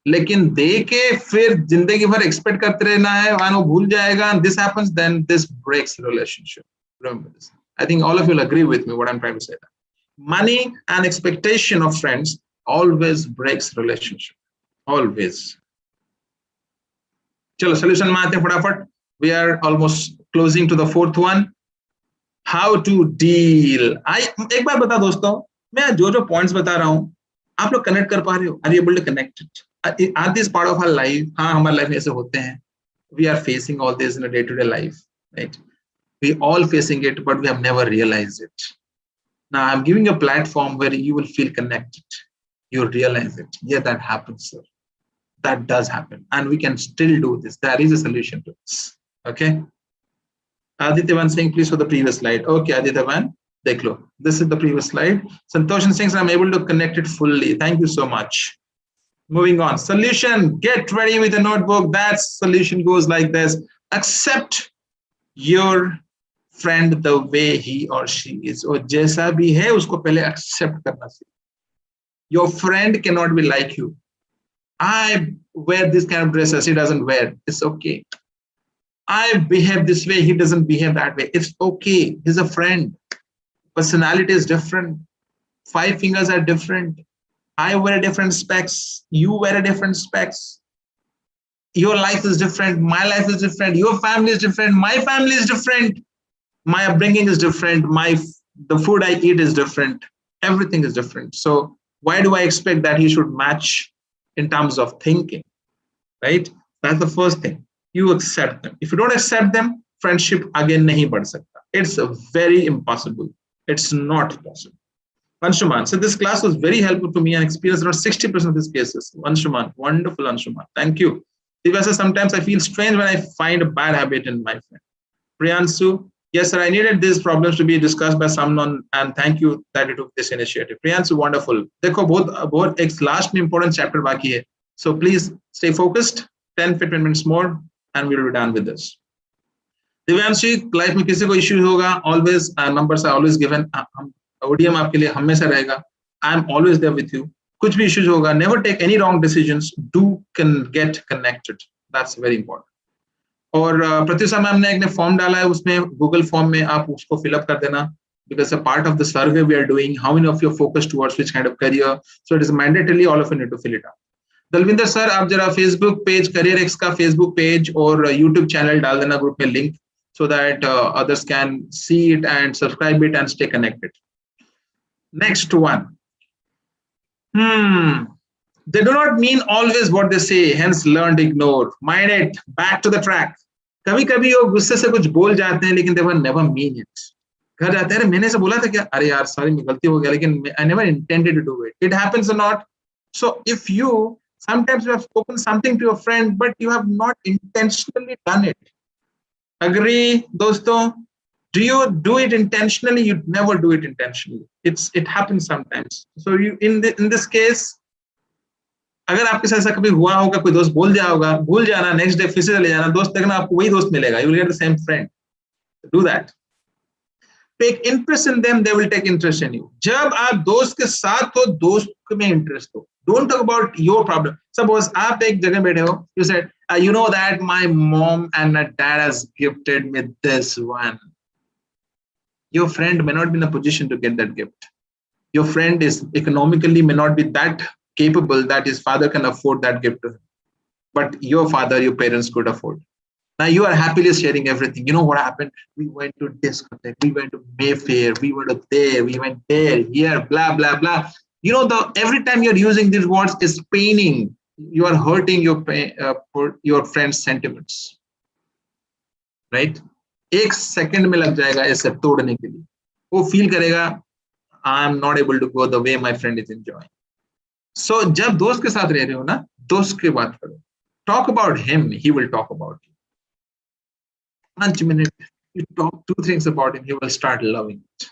लेकिन दे के फिर जिंदगी भर एक्सपेक्ट करते रहना है, वो भूल जाएगा, and this happens, then this breaks the relationship. Remember this. I think all of you will agree with me what I'm trying to say. That money and expectation of friends always breaks relationship. Always. चलो solution में आते हैं फटाफट. We are almost closing to the fourth one. How to deal. एक बार बता दोस्तों, मैं जो points बता रहा हूँ, आप लोग कनेक्ट कर पा रहे हो? Are you able to connect it? Are this part of our life? हाँ, हमारे लाइफ में ऐसे होते हैं. We are facing all this in a day-to-day life, right? We all facing it, but we have never realized it. Now I'm giving a platform where you will feel connected. You realize it. Yeah, that happens, sir. That does happen, and we can still do this. There is a solution to this. Okay. Adityavan saying, please show the previous slide. Okay, Adityavan, dekh lo. This is the previous slide. Santoshan saying, I'm able to connect it fully. Thank you so much. Moving on. Solution. Get ready with a notebook. That solution goes like this. Accept your friend the way he or she is. और जैसा भी है उसको पहले accept करना चाहिए. Your friend cannot be like you. I wear this kind of dresses, he doesn't wear. It's okay. I behave this way, he doesn't behave that way. It's okay. He's a friend. Personality is different. 5 fingers are different. I wear different specs. You wear a different specs. Your life is different. My life is different. Your family is different. My family is different. My upbringing is different. The food I eat is different. Everything is different. So why do I expect that he should match in terms of thinking, right? That's the first thing. You accept them. If you don't accept them, friendship again nahi बढ़ सकता. It's very impossible. It's not possible. Anshuman, so this class was very helpful to me and experienced around 60% of these cases. Anshuman, wonderful Anshuman. Thank you. Because sometimes I feel strange when I find a bad habit in my friend. Priyansu, yes, sir, I needed these problems to be discussed by someone, and thank you that you took this initiative. Priyansu, wonderful. देखो बहुत एक last में important chapter बाकी है. So please stay focused. 10-15 minutes more, and we'll be done with this. Divyanshi, life में किसी को issue होगा, always numbers are always given. ODM आपके लिए हमेशा रहेगा. I am always there with you. कुछ भी issues होगा, never take any wrong decisions. Can get connected. That's very important. और प्रत्युषा मैम ने एक फॉर्म डाला है, उसमें गूगल फॉर्म में आप उसको फिलअप कर देना, because a part of the survey we are doing, how many of you are focused towards which kind of career, so it is mandatorily all of you need to fill it out. Dalvinder sir, आप जरा Facebook page, CareerX का Facebook page और YouTube channel डाल देना group में link, so that others can see it and subscribe it and stay connected. Next one. They do not mean always what they say, hence learn to ignore. Mind it. Back to the track. कभी कभी वो गुस्से से कुछ बोल जाते हैं, लेकिन they will never mean it. घर जाते हैं, मैंने ऐसे बोला था क्या? अरे यार सॉरी, गलती हो गया, लेकिन I never intended to do it. It happens or not. So if you sometimes you have spoken something to your friend, but you have not intentionally done it. Agree, दोस्तों? Do you do it intentionally? You never do it intentionally. It happens sometimes. So you in this case, अगर आपके साथ ऐसा कभी हुआ होगा, कोई दोस्त बोल दिया होगा, भूल जाना, नेक्स्ट डे फिर से चले जाना, दोस्त देखना आपको वही दोस्त मिलेगा. You will get the same friend. Do that. Take interest in them, they will take interest in you. जब आप दोस्त के साथ हो, दोस्त में इंटरेस्ट हो. Don't talk about your problem. Suppose आप एक जगह बैठे हो, you said, you know that my mom and my dad has gifted me this one. Your friend may not be in a position to get that gift. Your friend is economically may not be that capable that his father can afford that gift to him. But your father, your parents could afford. Now you are happily sharing everything. You know what happened? We went to discotheque, we went to Mayfair, we went there, we went there, here, blah, blah, blah. You know, every time you're using these words is paining. You are hurting your friend's sentiments. Right? एक second में लग जाएगा ऐसे तोड़ने के लिए. वो feel करेगा I am not able to go the way my friend is enjoying. So जब दोस्त के साथ रह रहे हो ना, दोस्त की बात करो. Talk about him, he will talk about you. 5 minutes, you talk 2 things about him, he will start loving it.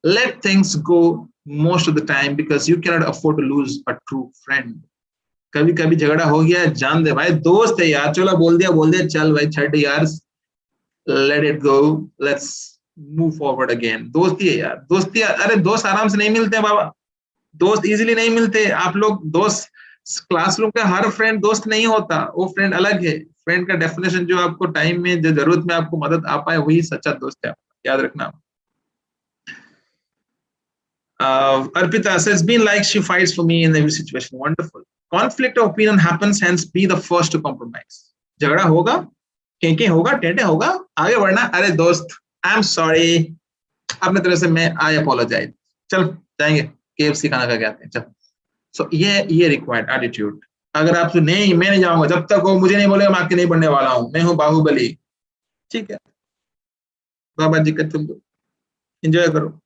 Let things go most of the time because you cannot afford to lose a true friend. कभी कभी झगड़ा हो गया, जान दे भाई, दोस्त है यार, चलो बोल दिया, चल भाई, छट यार, let it go, let's move forward again. दोस्ती है यार, दोस्ती, अरे दोस्त आराम से नहीं मिलते हैं बाबा, दोस्त इजीली नहीं मिलते. आप लोग दोस्त, क्लासरूम का हर फ्रेंड दोस्त नहीं होता, वो फ्रेंड अलग है. फ्रेंड का डेफिनेशन जो आपको टाइम में, जो जरूरत में आपको मदद आ पाए, वही सच्चा दोस्त है, याद रखना. Arpita says, been like she fights for me in every situation. Wonderful. Conflict of opinion happens, hence be the first to compromise. झगड़ा होगा, केंके होगा, टेंटे होगा, आगे बढ़ना. अरे दोस्त, आई एम सॉरी, अपने तरह से मैं आई अपोलोजाइज, चल जाएंगे KFC खाना खा के आते हैं, चल. सो ये रिक्वायर्ड एटीट्यूड। अगर आप नहीं, मैं नहीं जाऊंगा जब तक वो मुझे नहीं बोलेगा, मैं आपके नहीं बनने वाला हूं, मैं हूं बाहुबली, ठीक है बाबा जी का, तुम एंजॉय करो।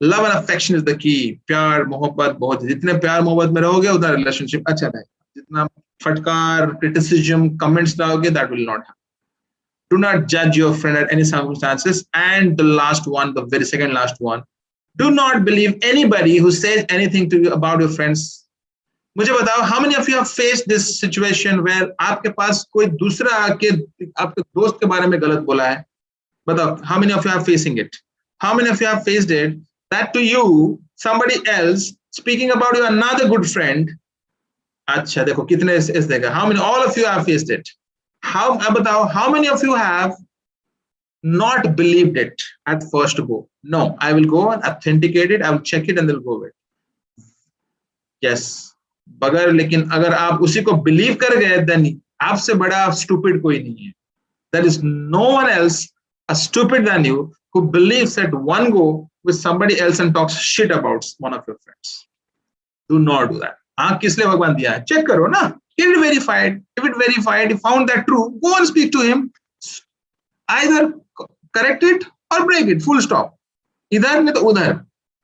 Love and affection is the key. प्यार मोहब्बत बहुत, जितने प्यार मोहब्बत में रहोगे उतना रिलेशनशिप अच्छा रहेगा। जितना फटकार क्रिटिसिज्म कमेंट्स डालोगे, that will not happen. Do not judge your friend at any circumstances. And the last one, the very second last one, do not believe anybody who says anything to you about your friends. मुझे बताओ, how many of you have faced this situation where आपके पास कोई दूसरा आके आपके दोस्त के बारे में गलत बोला है? बताओ, how many of you are facing it? How many of you have faced it that to you somebody else speaking about your another good friend? अच्छा देखो कितने इस देगा, how many, all of you have faced it. How many of you have not believed it at first go? No, I will go and authenticate it, I will check it and then go with it. Yes, बगर लेकिन अगर आप उसी को believe कर गए, then आपसे बड़ा stupid कोई नहीं है. There is no one else a stupid than you who believes at one go with somebody else and talks shit about one of your friends. Do not do that. हाँ, किस लिए भगवान दिया है? चेक करो ना. Get it verified. If it verified, if found that true, go and speak to him. Either correct it or break it. Full stop. इधर नहीं तो उधर.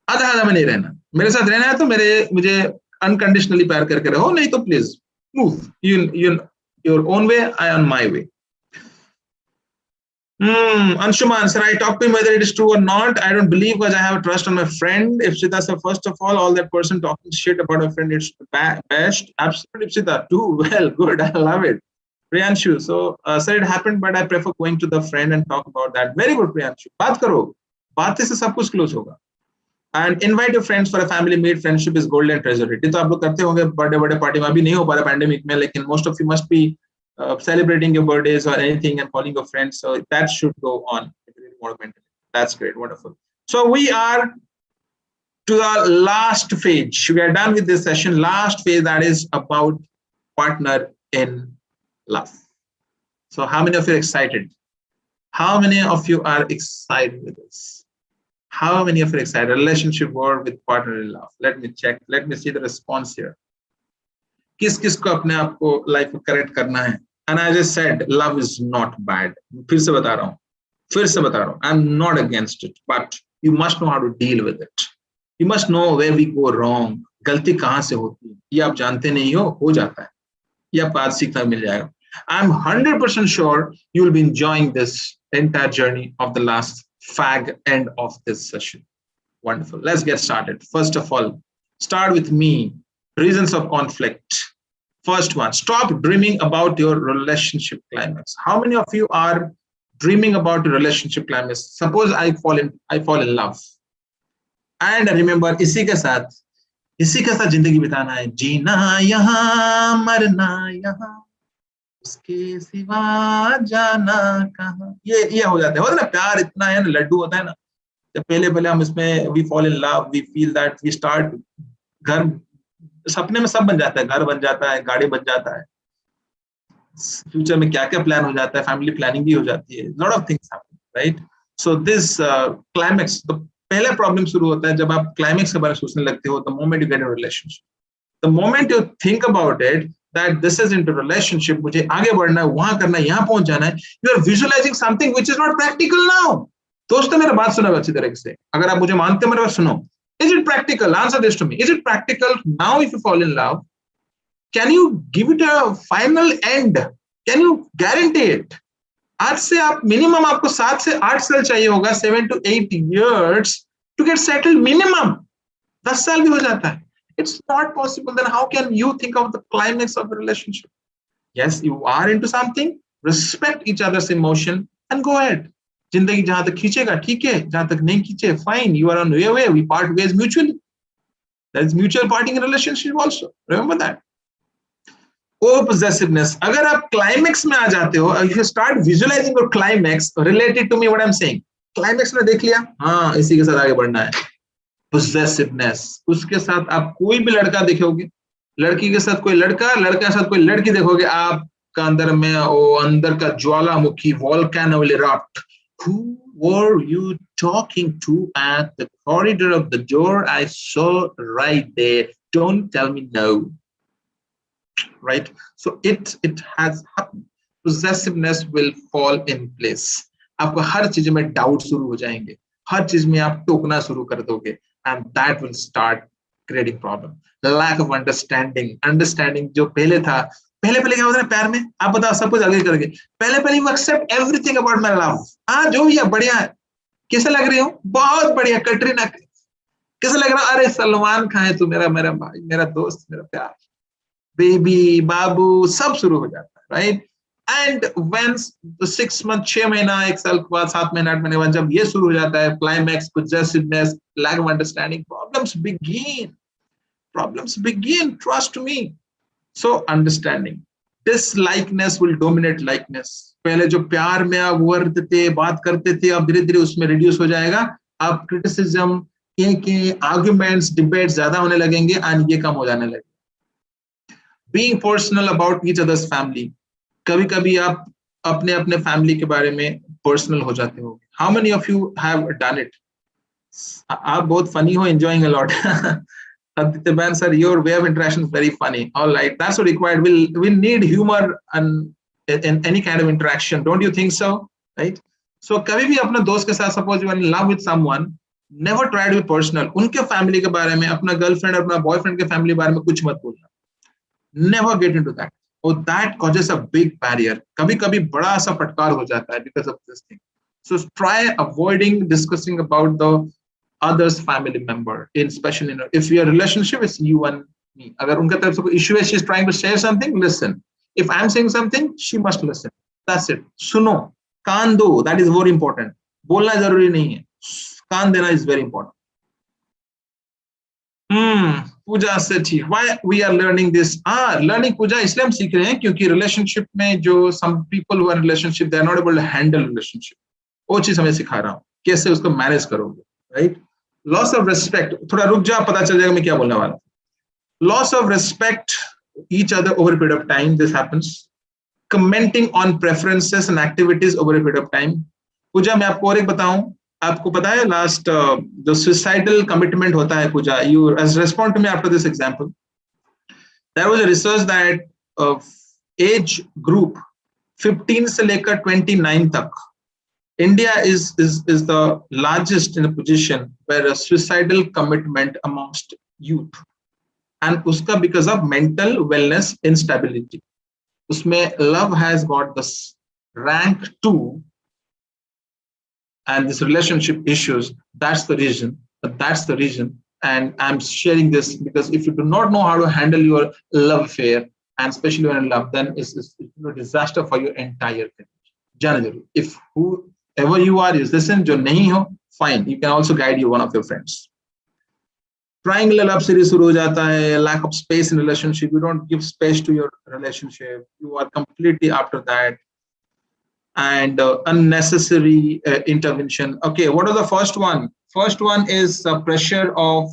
आधा आधा में नहीं रहना. मेरे साथ रहना है तो मुझे unconditionally प्यार करके रहो, नहीं तो please move. Your own way, I on my way. Anshuman, sir, I talked to him whether it is true or not. I don't believe because I have a trust on my friend. Ipsita, sir, first of all that person talking shit about a friend, it's best. Absolutely, Ipsita, too. Well, good. I love it. Priyanshu, so, sir, it happened, but I prefer going to the friend and talk about that. Very good, Priyanshu. बात करो. बातें से सब कुछ close होगा. And invite your friends for a family meet. Friendship is gold and treasure. ये तो आप लोग करते होंगे बर्थडे पार्टी में. अभी नहीं हो पा रहा पैंडेमिक में, लेकिन most of you must be celebrating your birthdays or anything and calling your friends. So that should go on if you really want to maintain it. That's great. Wonderful. So we are to the last phase. We are done with this session. Last phase, that is about partner in love. So how many of you are excited? How many of you are excited with this? How many of you are excited? Relationship world with partner in love. Let me check. Let me see the response here. किस किस को अपने आप को life में correct करना है? And as I said, love is not bad. फिर से बता रहा हूँ. I'm not against it, but you must know how to deal with it. You must know where we go wrong. गलती कहाँ से होती है? ये आप जानते नहीं हो जाता है. ये आपको आज सीखना मिल जाएगा. I'm 100% sure you will be enjoying this entire journey of the last fag end of this session. Wonderful. Let's get started. First of all, start with me. Reasons of conflict. First one, stop dreaming about your relationship climax. How many of you are dreaming about your relationship climax? Suppose I fall in love. And remember, इसी के साथ जिंदगी बिताना है. जीना यहाँ, मरना यहाँ, उसके सिवा जाना कहाँ. ये हो जाता है ना. प्यार इतना है ना, लड्डू होता है ना. जब पहले हम इसमें we fall in love, we feel that we start, घर सपने में सब बन जाता है. घर बन जाता है, गाड़ी बन जाता है, फ्यूचर में क्या क्या प्लान हो जाता है, फैमिली प्लानिंग भी हो जाती है. Lot of things happen, right? So this climax, तो पहला प्रॉब्लम शुरू होता है जब आप क्लाइमेक्स के बारे में सोचने लगते हो. The moment you get in relationship, the moment you think about it that this is into relationship, मुझे आगे बढ़ना है, वहां करना है, यहाँ पहुंच जाना है, you are visualizing something which is not practical now. दोस्तों मेरा बात सुनो अच्छी तरह से. अगर आप मुझे मानते हो, मेरे बात सुनो. Is it practical? Answer this to me. Is it practical now if you fall in love? Can you give it a final end? Can you guarantee it? आज से आप minimum आपको 7 से 8 साल चाहिए होगा, 7 to 8 years to get settled minimum. 10 साल भी हो जाता है. It's not possible. Then how can you think of the climax of a relationship? Yes, you are into something. Respect each other's emotion and go ahead. जिंदगी जहां तक खींचेगा ठीक है, जहां तक नहीं खींचे fine, you are on your way, we part ways mutually. That is mutual parting in relationship also. Remember that. Oh possessiveness, अगर आप क्लाइमेक्स में आ जाते हो, if you start visualizing your climax related to me, what I am saying, climax में देख लिया, हाँ इसी के साथ आगे बढ़ना है. पोजेसिवनेस, उसके साथ आप कोई भी लड़का देखोगे, लड़की के साथ कोई लड़का, लड़का के साथ कोई लड़की देखोगे, आपका अंदर में वो अंदर का ज्वालामुखी, volcano will erupt. Who were you talking to at the corridor of the door? I saw right there. Don't tell me no. Right? So it has happened. Possessiveness will fall in place. आपको हर चीज में doubt शुरू हो जाएंगे, हर चीज में आप टोकना शुरू कर दोगे, and that will start creating problem. The lack of understanding जो पहले था, पहले क्या होता है प्यार में, आप बताओ, सब कुछ आगे करके पहले you accept everything about my love. हाँ जो भी है बढ़िया है, कैसे लग रही हो, बहुत बढ़िया, कटरीना कैसे लग रहा, अरे सलमान खान है तू, मेरा भाई, मेरा दोस्त, मेरा प्यार, बेबी, बाबू, सब शुरू हो जाता है, राइट? एंड व्हेन 6 मंथ, 6 महीना, 1 साल के बाद, 7 महीने, 8 महीने बाद जब ये शुरू हो जाता है, climax, possessiveness, lack of understanding, problems begin, trust me. So understanding, dislikeness will dominate likeness. पहले जो प्यार में आप वर्ड थे, बात करते थे, अब धीरे धीरे उसमें रिड्यूस हो जाएगा, आप क्रिटिसिज्म के आर्ग्यूमेंट्स, डिबेट ज्यादा होने लगेंगे, एंड ये कम हो जाने लगेगा। Being personal about each other's family, कभी कभी आप अपने अपने फैमिली के बारे में पर्सनल हो जाते हो। How many of you have done it? आप बहुत फनी हो, enjoying a lot. Aditya sir, your way of interaction is very funny. All right, that's what required. We'll need humor and in any kind of interaction, don't you think so? Right? So कभी भी अपने दोस्त के साथ, suppose you are in love with someone, never try to be personal. उनके family के बारे में, अपना गर्लफ्रेंड, अपना बॉयफ्रेंड के फैमिली के बारे में कुछ मत बोलना। Never get into that. Oh, that causes a big barrier. कभी-कभी बड़ा सा फटकार हो जाता है because of this thing. So try avoiding discussing about the other's family member, in special, if your relationship is you and me. अगर उनके तरफ से कोई issue है, she's trying to share something, listen. If I'm saying something, she must listen. That's it. सुनो, कान दो. That is very important. बोलना जरूरी नहीं है, कान देना is very important. Puja Sethi, why we are learning this? Learning पूजा इसलिए हम सीख रहे हैं क्योंकि रिलेशनशिप में जो some people who are in relationship, they are not able to handle relationship, वो चीज हमें सिखा रहा हूँ, कैसे उसको मैनेज करोगे, राइट? लॉस ऑफ रेस्पेक्ट, थोड़ा रुक जाओ, पता चल जाएगा मैं क्या बोलने वाला हूँ। Loss of respect each other over a period of time, this happens. Commenting on preferences and activities over a period of time. पूजा मैं आपको और एक बताऊं, आपको पता है लास्ट जो सुसाइडल कमिटमेंट होता है Pooja, you as respond to me after this example, there was a research that age group 15 से लेकर 29 तक, India is the largest in a position where a suicidal commitment amongst youth, and उसका because of mental wellness instability, उसमें love has got this rank 2, and this relationship issues, that's the reason. And I'm sharing this because if you do not know how to handle your love affair, and especially when in love, then it's a disaster for your entire career. Generally, if whoever you are is listen, jo nahi ho, fine, you can also guide you one of your friends. Triangular love series शुरू हो जाता है, lack of space in relationship, you don't give space to your relationship, you are completely after that, and unnecessary intervention. Okay, what are the first one? First one is the pressure of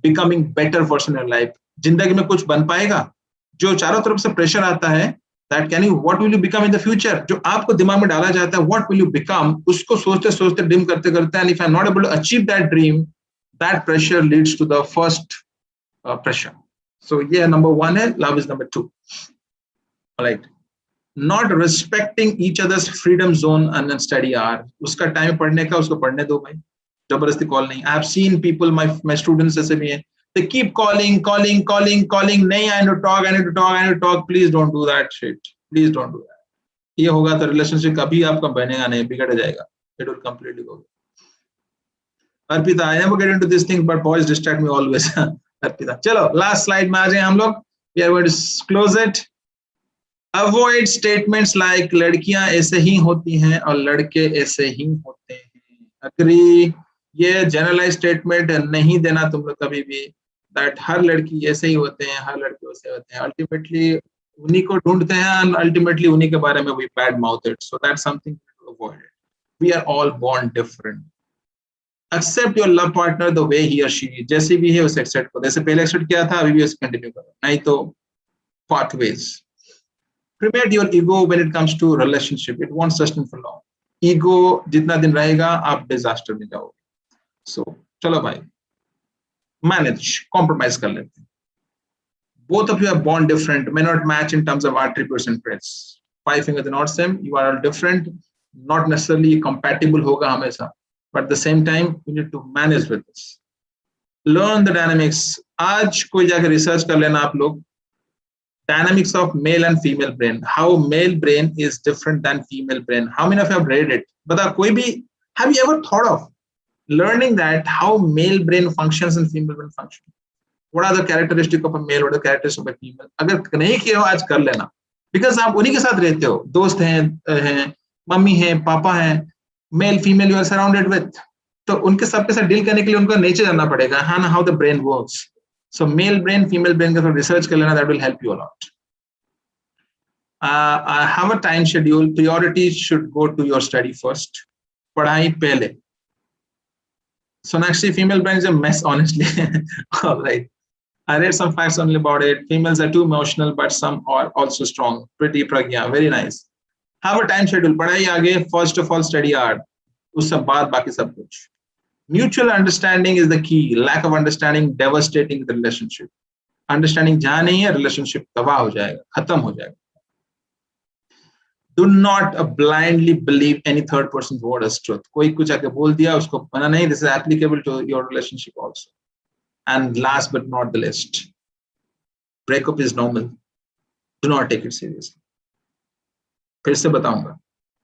becoming better person in life. जिंदगी में कुछ बन पाएगा, जो चारों तरफ से pressure आता है, that can you, what will you become in the future, जो आपको दिमाग में डाला जाता है, what will you become, उसको सोचते सोचते डिम करते करते, and if I'm not able to achieve that dream, that pressure leads to the first pressure. So yeah, number one है, love is number 2. All right. Not respecting each other's freedom zone and study hour. उसका time पढ़ने का, उसको पढ़ने दो भाई, जबरदस्ती call नहीं. I have seen people, my students ऐसे भी हैं, they keep calling. नहीं, I need to talk. Please don't do that shit. Please don't do that. ये होगा तो रिलेशनशिप कभी आपका बनेगा नहीं, बिगड़ जाएगा. It will completely go. Arpita, I never get into this thing, but boys distract me always. Arpita, चलो last slide में आ जाए हम लोग. We are going to close it. Avoid statements like लड़कियां ऐसे ही होती हैं और लड़के ऐसे ही होते हैं. Agree. ये generalized statement नहीं देना तुम लोग कभी भी, that हर लड़की ऐसे ही होते हैं, हर लड़के वैसे होते हैं. Ultimately उन्हीं को ढूंढते हैं and ultimately उन्हीं के बारे में we bad mouth it. So that's something to avoid it. We are all born different. Accept your love partner the way he or she, जैसे भी है उसे accept करो. जैसे पहले accept किया था, अभी भी उसे continue करो, नहीं तो part ways. Prevent your ego when it comes to relationship. It won't sustain for long. Ego जितना दिन रहेगा आप disaster में जाओगे. So चलो भाई. मैनेज, कॉम्प्रोमाइज कर लेते हैं. Both of you are born different, may not match in terms of attributes and traits. Five fingers are not same. You are all different, not necessarily compatible होगा हमेशा. But at the same time, you need to manage with this. Learn the dynamics. आज कोई जाकर research कर लेना आप लोग. Dynamics of male and female brain. How male brain is different than female brain. How many of you have read it? बता कोई भी. Have you ever thought of learning that how male brain functions and female brain functions? What are the characteristics of a male? What are the characteristics of a female? अगर नहीं किया हो आज कर लेना, because आप उन्हीं के साथ रहते हो, दोस्त हैं, मम्मी हैं, पापा हैं, male female you are surrounded with, तो उनके सबके साथ डील करने के लिए उनका नेचर जानना पड़ेगा, हाँ ना, how the brain works. So male brain female brain का रिसर्च कर लेना, that will help you a lot. I have a time schedule. Priorities should go to your study first. पढ़ाई पहले. Sonakshi, female brain is a mess, honestly. All right. I read some facts only about it. Females are too emotional, but some are also strong. Pretty pragya. Very nice. Have a time schedule. पढ़ाई आगे. First of all, study hard. उससे बाद बाकी सब कुछ. Mutual understanding is the key. Lack of understanding devastating the relationship. Understanding जहाँ नहीं है, relationship तबाह हो जाएगा, खत्म हो जाएगा. Do not blindly believe any third person's word as truth. कोई कुछ आके बोल दिया उसको माना नहीं. This is applicable to your relationship also. And last but not the least, breakup is normal. Do not take it seriously. फिर से बताऊंगा.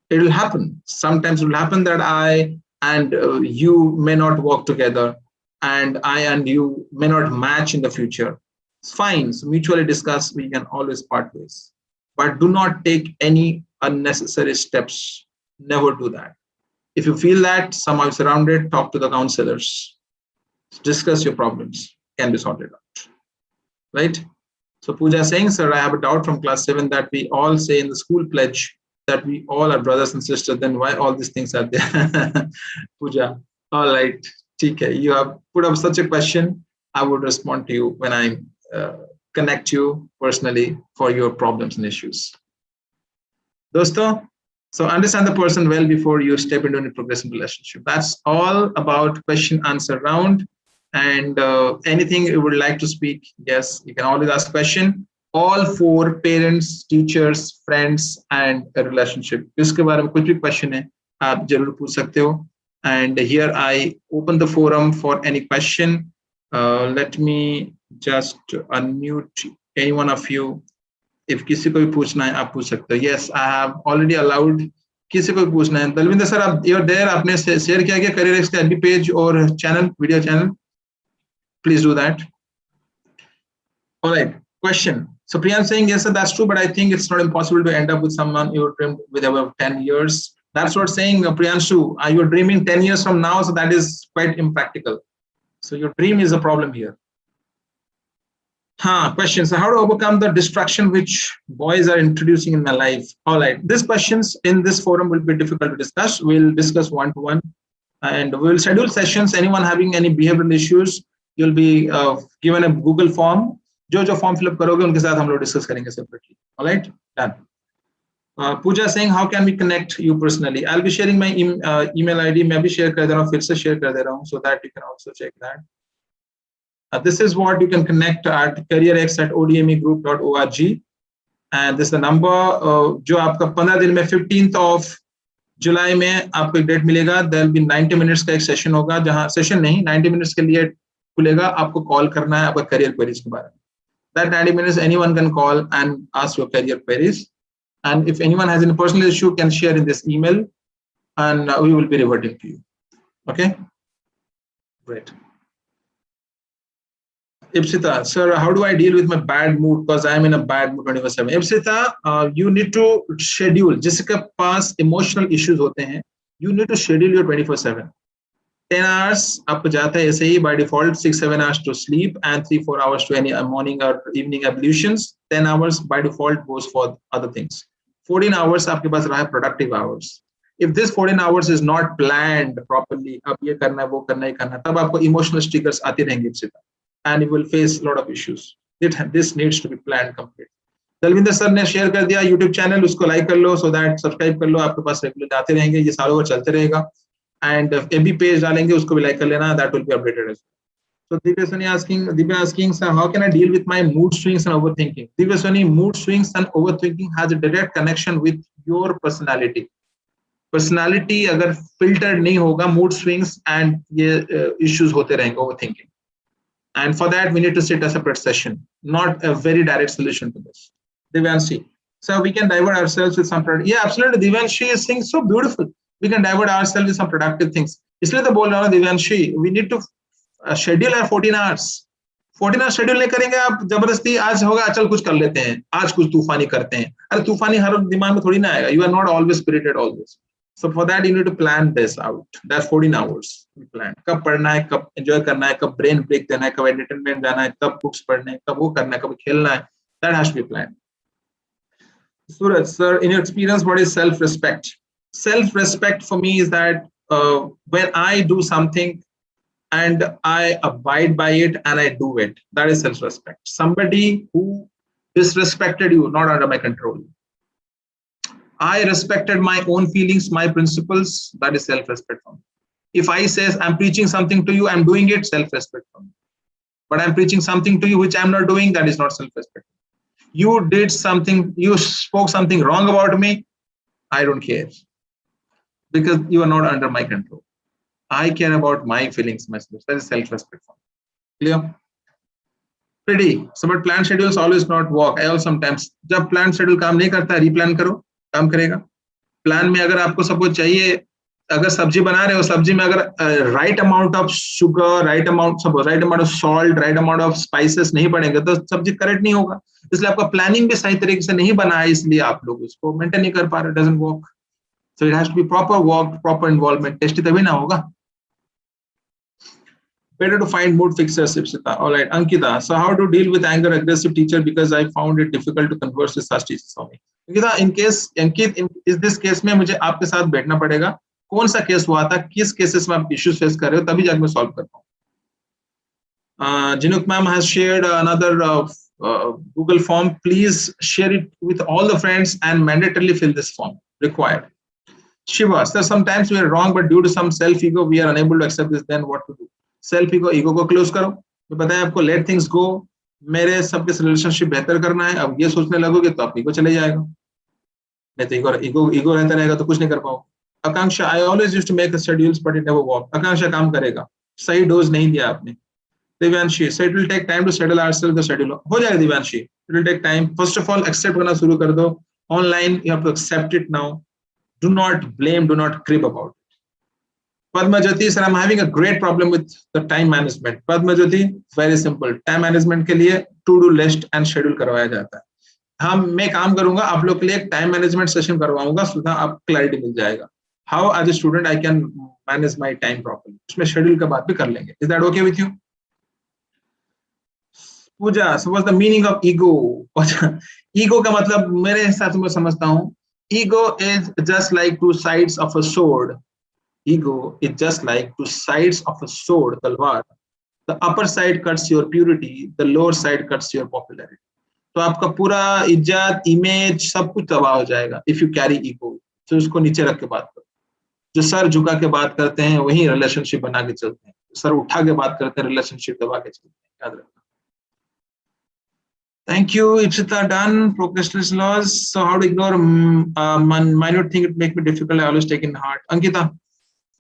It will happen. Sometimes it will happen that I and you may not work together, and I and you may not match in the future. It's fine. So mutually discuss. We can always part ways. But do not take any unnecessary steps. Never do that. If you feel that somehow surrounded, talk to the counselors. Discuss your problems, can be sorted out, right? So Pooja is saying, sir, I have a doubt from class 7 that we all say in the school pledge that we all are brothers and sisters. Then why all these things are there? Pooja, all right, okay, you have put up such a question. I would respond to you when I connect you personally for your problems and issues. Dosto, so understand the person well before you step into any progressive relationship. That's all about question answer round. And anything you would like to speak, yes, you can always ask question. All for parents, teachers, friends, and a relationship. इसके बारे में कुछ भी question है, आप जरूर पूछ सकते हो. And here I open the forum for any question. Let me just unmute any one of you. If किसी को भी पूछना है आप पूछ सकते हो. Yes, I have already allowed. किसी को भी पूछना है. दलविंदर सर, आप you're there, आपने शेयर किया गया CareerX का FB पेज और channel, video channel. Please do that. All right. Question. So Priyan saying, yes, sir, that's true, but I think it's not impossible to end up with someone you dreamed with about 10 years. That's what saying, Priyanshu, are you dreaming 10 years from now? So that is quite impractical. So your dream is a problem here. Question. So how to overcome the distraction which boys are introducing in my life? All right. These questions in this forum will be difficult to discuss. We'll discuss one-to-one, and we will schedule sessions. Anyone having any behavioral issues, you'll be given a Google form. जो form fill up करोगे उनके साथ हम लोग discuss करेंगे separately. All right, done. Pooja saying, how can we connect you personally? I'll be sharing my email ID. मैं भी share कर दे रहा हूँ, फिर से share कर दे रहा हूँ, so that you can also check that. This is what you can connect at CareerX@odmegroup.org, and this is the number. जो आपका 15 दिन में 15th of July में आपको एक डेट मिलेगा. There will be 90 minutes का एक सेशन होगा, जहाँ सेशन नहीं 90 minutes के लिए खुलेगा. आपको कॉल करना है आपका करियर क्वेरीज के बारे में. That 90 minutes anyone can call and ask your career queries, and if anyone has any personal issue can share in this email, and we will be reverting to you. Okay, great. Ipsita, sir, how do I deal with my bad mood because I am in a bad mood 24/7? Ipsita, you need to schedule. जिसके पास emotional issues होते हैं, you need to schedule your 24/7. 10 hours आपको जाता है ऐसे ही by default, 6-7 hours to sleep and 3-4 hours to any morning or evening ablutions. 10 hours by default goes for other things. 14 hours आपके पास रहा है productive hours. If this 14 hours is not planned properly, अब ये करना है वो करना है करना, तब आपको emotional triggers आते रहेंगे Ipsita, and you will face a lot of issues. This needs to be planned completely. Dalvinder sir ने शेयर कर दिया YouTube चैनल, उसको लाइक कर लो, so that सब्सक्राइब कर लो, आपके पास रेगुलर आते रहेंगे, ये सालों भर चलते रहेगा. And FB पेज डालेंगे, उसको भी लाइक कर लेना, that will be updated as well. So Divya asking, sir, how can I deal with my mood swings and overthinking? Divya, mood swings and overthinking has a direct connection with your personality. Personality अगर filtered नहीं होगा, mood swings and ये issues होते रहेंगे, overthinking. And for that, we need to sit a separate session, not a very direct solution to this. Divyanshi, so we can divert ourselves with some product. Yeah, absolutely. Divyanshi is saying so beautiful. We can divert ourselves with some productive things. इसलिए तो बोल रहा हूँ Divyanshi, we need to schedule our 14 hours. 14 hours schedule नहीं करेंगे आप जबरदस्ती आज होगा चल कुछ कर लेते हैं आज कुछ तूफानी करते हैं अरे तूफानी हर दिमाग में थोड़ी ना आएगा you are not always spirited always so for that you need to plan this out that's 14 hours plan कब पढ़ना है कब एंजॉय करना है कब ब्रेन ब्रेक देना है कब एंटरटेनमेंट जाना है कब बुक्स पढ़ने हैं कब वो करना है कब खेलना है that has to be planned. Suraj sir, in your experience what is self respect for me is that when I do something and I abide by it and I do it. That is self-respect. Somebody who disrespected you, not under my control. I respected my own feelings, my principles. That is self-respect for me. If I say I'm preaching something to you, I'm doing it, self-respect for me. But I'm preaching something to you which I'm not doing, that is not self-respect. You did something, you spoke something wrong about me, I don't care. Because you are not under my control. I care about my feelings, myself. That is self-respect. Clear? Pretty. So, but plan schedules always not work. I also sometimes, जब plan schedule काम नहीं करता, replan करो, काम करेगा. Plan में अगर आपको suppose चाहिए, अगर सब्जी बना रहे हो, सब्जी में अगर right amount of sugar, right amount of salt, right amount of spices नहीं पड़ेंगे, तो सब्जी correct नहीं होगा. इसलिए आपका planning भी सही तरीके से नहीं बना है, इसलिए आप लोग उसको maintain नहीं कर पा रहे, doesn't work. So it has to be proper work, proper involvement. Tasty तभी ना होगा. Better to find mood fixers, Ipsita. All right, Ankita. So how to deal with anger, aggressive teacher because I found it difficult to converse with such teachers. Ankita, in case Ankit, in this case में मुझे आपके साथ बैठना पड़ेगा. कौन सा case हुआ था? किस केसेस में आप issues face कर रहे हो? तभी जाके मैं solve कर पाऊँ. Jinuk ma'am has shared another Google form. Please share it with all the friends and mandatorily fill this form. Required. Shiva, so sometimes we are wrong, but due to some self-ego, we are unable to accept this. Then what to do? Self ego को close करो मैं बताया आपको let things go मेरे सबके relationship बेहतर करना है अब ये सोचने लगोगे तो आप ईगो चले जाएगा नहीं तो ईगो रहता रहेगा तो कुछ नहीं कर पाओगे Akanksha I always used to make schedules but it never work Akanksha काम करेगा सही डोज नहीं दिया आपने Divyanshi so it will take time to settle ourself the schedule हो जाएगा Divyanshi it will take time first of all accept करना शुरू कर दो online you have to accept it now do not blame do not crib about Padma Jyoti, sir, I'm having a great problem with the time management. Padma Jyoti, very simple. Time management के लिए to-do list and schedule करवाया जाता है. मैं काम करूंगा आप लोग के लिए एक time management session करवाऊंगा सुधा आप clarity मिल जाएगा. How as a student I can manage my time properly. उसमें schedule का बात भी कर लेंगे. Is that okay with you? Pooja, so what's the meaning of ego? Ego का मतलब मेरे हिसाब से मैं समझता हूँ. Ego is just like two sides of a sword. Ego is just like two sides of a sword, talwar. The upper side cuts your purity, the lower side cuts your popularity. तो आपका पूरा इज्जत, image सब कुछ तबाह हो जाएगा if you carry ego. तो उसको नीचे रख के बात करो. जो सर झुका के बात करते हैं वही रिलेशनशिप बना के चलते हैं. सर उठा के बात करते हैं रिलेशनशिप दबा के चलते हैं. याद रखना. Thank you, Ipsita. Done. Procrastination laws. So how to ignore minute thing? It make me difficult. I always take in heart. Ankita.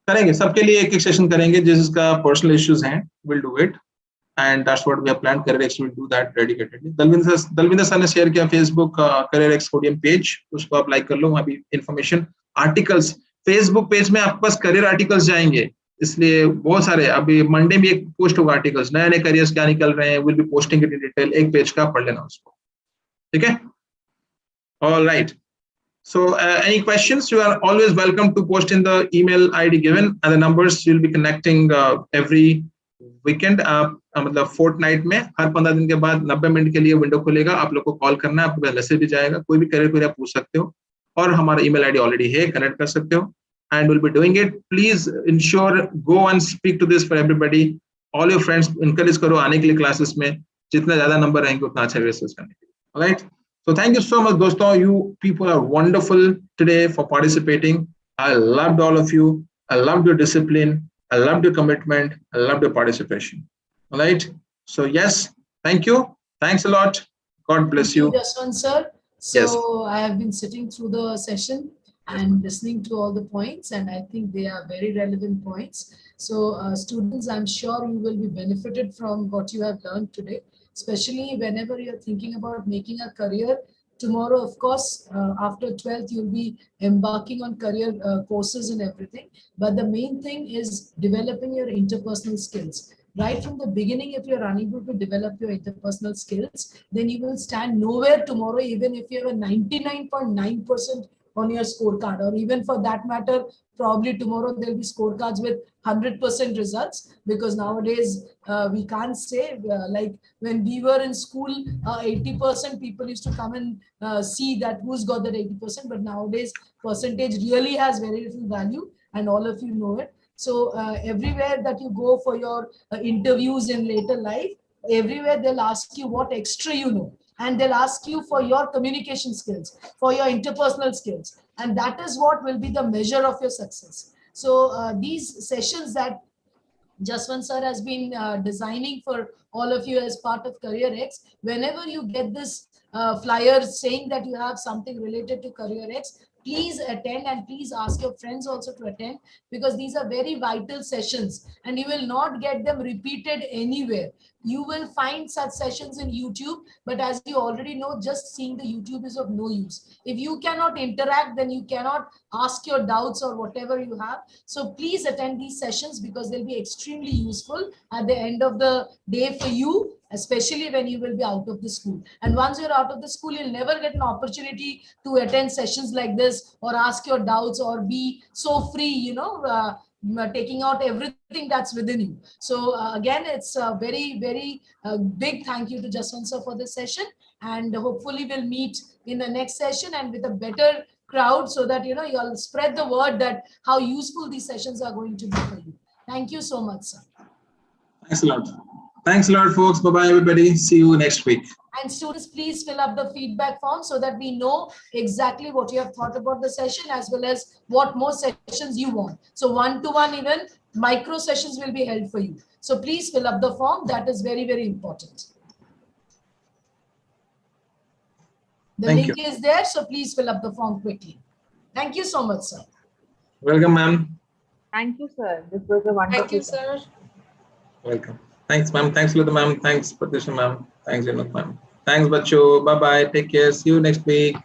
करेंगे सबके लिए एक सेशन करेंगे जिसका पर्सनल इश्यूज हैं will do it and that's what we have planned CareerX will do that dedicatedly Dalwinder sir ने share किया Facebook CareerX ODM page उसको आप लाइक कर लो वहां भी इंफॉर्मेशन आर्टिकल्स फेसबुक पेज में आपके पास करियर आर्टिकल्स जाएंगे इसलिए बहुत सारे अभी मंडे में एक पोस्ट होगा आर्टिकल्स नए नए करियर्स क्या निकल रहे हैं will be posting it in detail एक पेज का पढ़ लेना उसको ठीक है alright. So any questions, you are always welcome to post in the email ID given and the numbers you'll be connecting every weekend. मतलब fortnight में हर 15 दिन के बाद 90 मिनट के लिए विंडो खुलेगा आप लोग को कॉल करना है आपको मैसेज भी जाएगा कोई भी करियर क्वेरी आप पूछ सकते हो और हमारा ईमेल आईडी ऑलरेडी है कनेक्ट कर सकते हो and we'll be doing it. Please ensure go and speak to this for everybody. All your friends encourage करो आने के लिए क्लासेस में जितना ज्यादा नंबर रहेंगे उतना अच्छा रिसर्च करने के लिए. All right. So thank you so much, dosto. You people are wonderful today for participating. I loved all of you. I loved your discipline. I loved your commitment. I loved your participation. All right. So yes, thank you. Thanks a lot. God bless you. Jaswant sir. Yes. So I have been sitting through the session and listening to all the points, and I think they are very relevant points. So students, I'm sure you will be benefited from what you have learned today, especially whenever you're thinking about making a career. Tomorrow, of course, after 12th, you'll be embarking on career courses and everything. But the main thing is developing your interpersonal skills. Right from the beginning, if you're unable to develop your interpersonal skills, then you will stand nowhere tomorrow, even if you have a 99.9% on your scorecard, or even for that matter, probably tomorrow there'll be scorecards with 100% results, because nowadays we can't say like when we were in school, 80% people used to come and see that who's got that 80%, but nowadays percentage really has very little value, and all of you know it. So everywhere that you go for your interviews in later life, everywhere they'll ask you what extra you know, and they'll ask you for your communication skills, for your interpersonal skills, and that is what will be the measure of your success. So these sessions that Jaswant sir has been designing for all of you as part of CareerX. Whenever you get this flyer saying that you have something related to CareerX, please attend, and please ask your friends also to attend, because these are very vital sessions and you will not get them repeated anywhere. You will find such sessions in YouTube, but as you already know, just seeing the YouTube is of no use. If you cannot interact, then you cannot ask your doubts or whatever you have. So please attend these sessions, because they'll be extremely useful at the end of the day for you, especially when you will be out of the school. And once you're out of the school, you'll never get an opportunity to attend sessions like this or ask your doubts or be so free, taking out everything that's within you. So again, it's a very big thank you to Jaswant sir for this session, and hopefully we'll meet in the next session and with a better crowd, so that you'll spread the word that how useful these sessions are going to be for you. Thank you so much, sir. Thanks a lot. Thanks a lot, folks. Bye-bye, everybody. See you next week. And students, please fill up the feedback form so that we know exactly what you have thought about the session, as well as what more sessions you want. So one-to-one, even micro sessions will be held for you. So please fill up the form. That is very important. The link is there, so please fill up the form quickly. Thank you so much, sir. Welcome, ma'am. Thank you, sir. This was a wonderful. Thank you, sir. Welcome. Thanks, ma'am. Thanks, Lata, ma'am. Thanks, Patricia, ma'am. Thanks, Enoch, ma'am. Thanks, Bacho. Bye-bye. Take care. See you next week.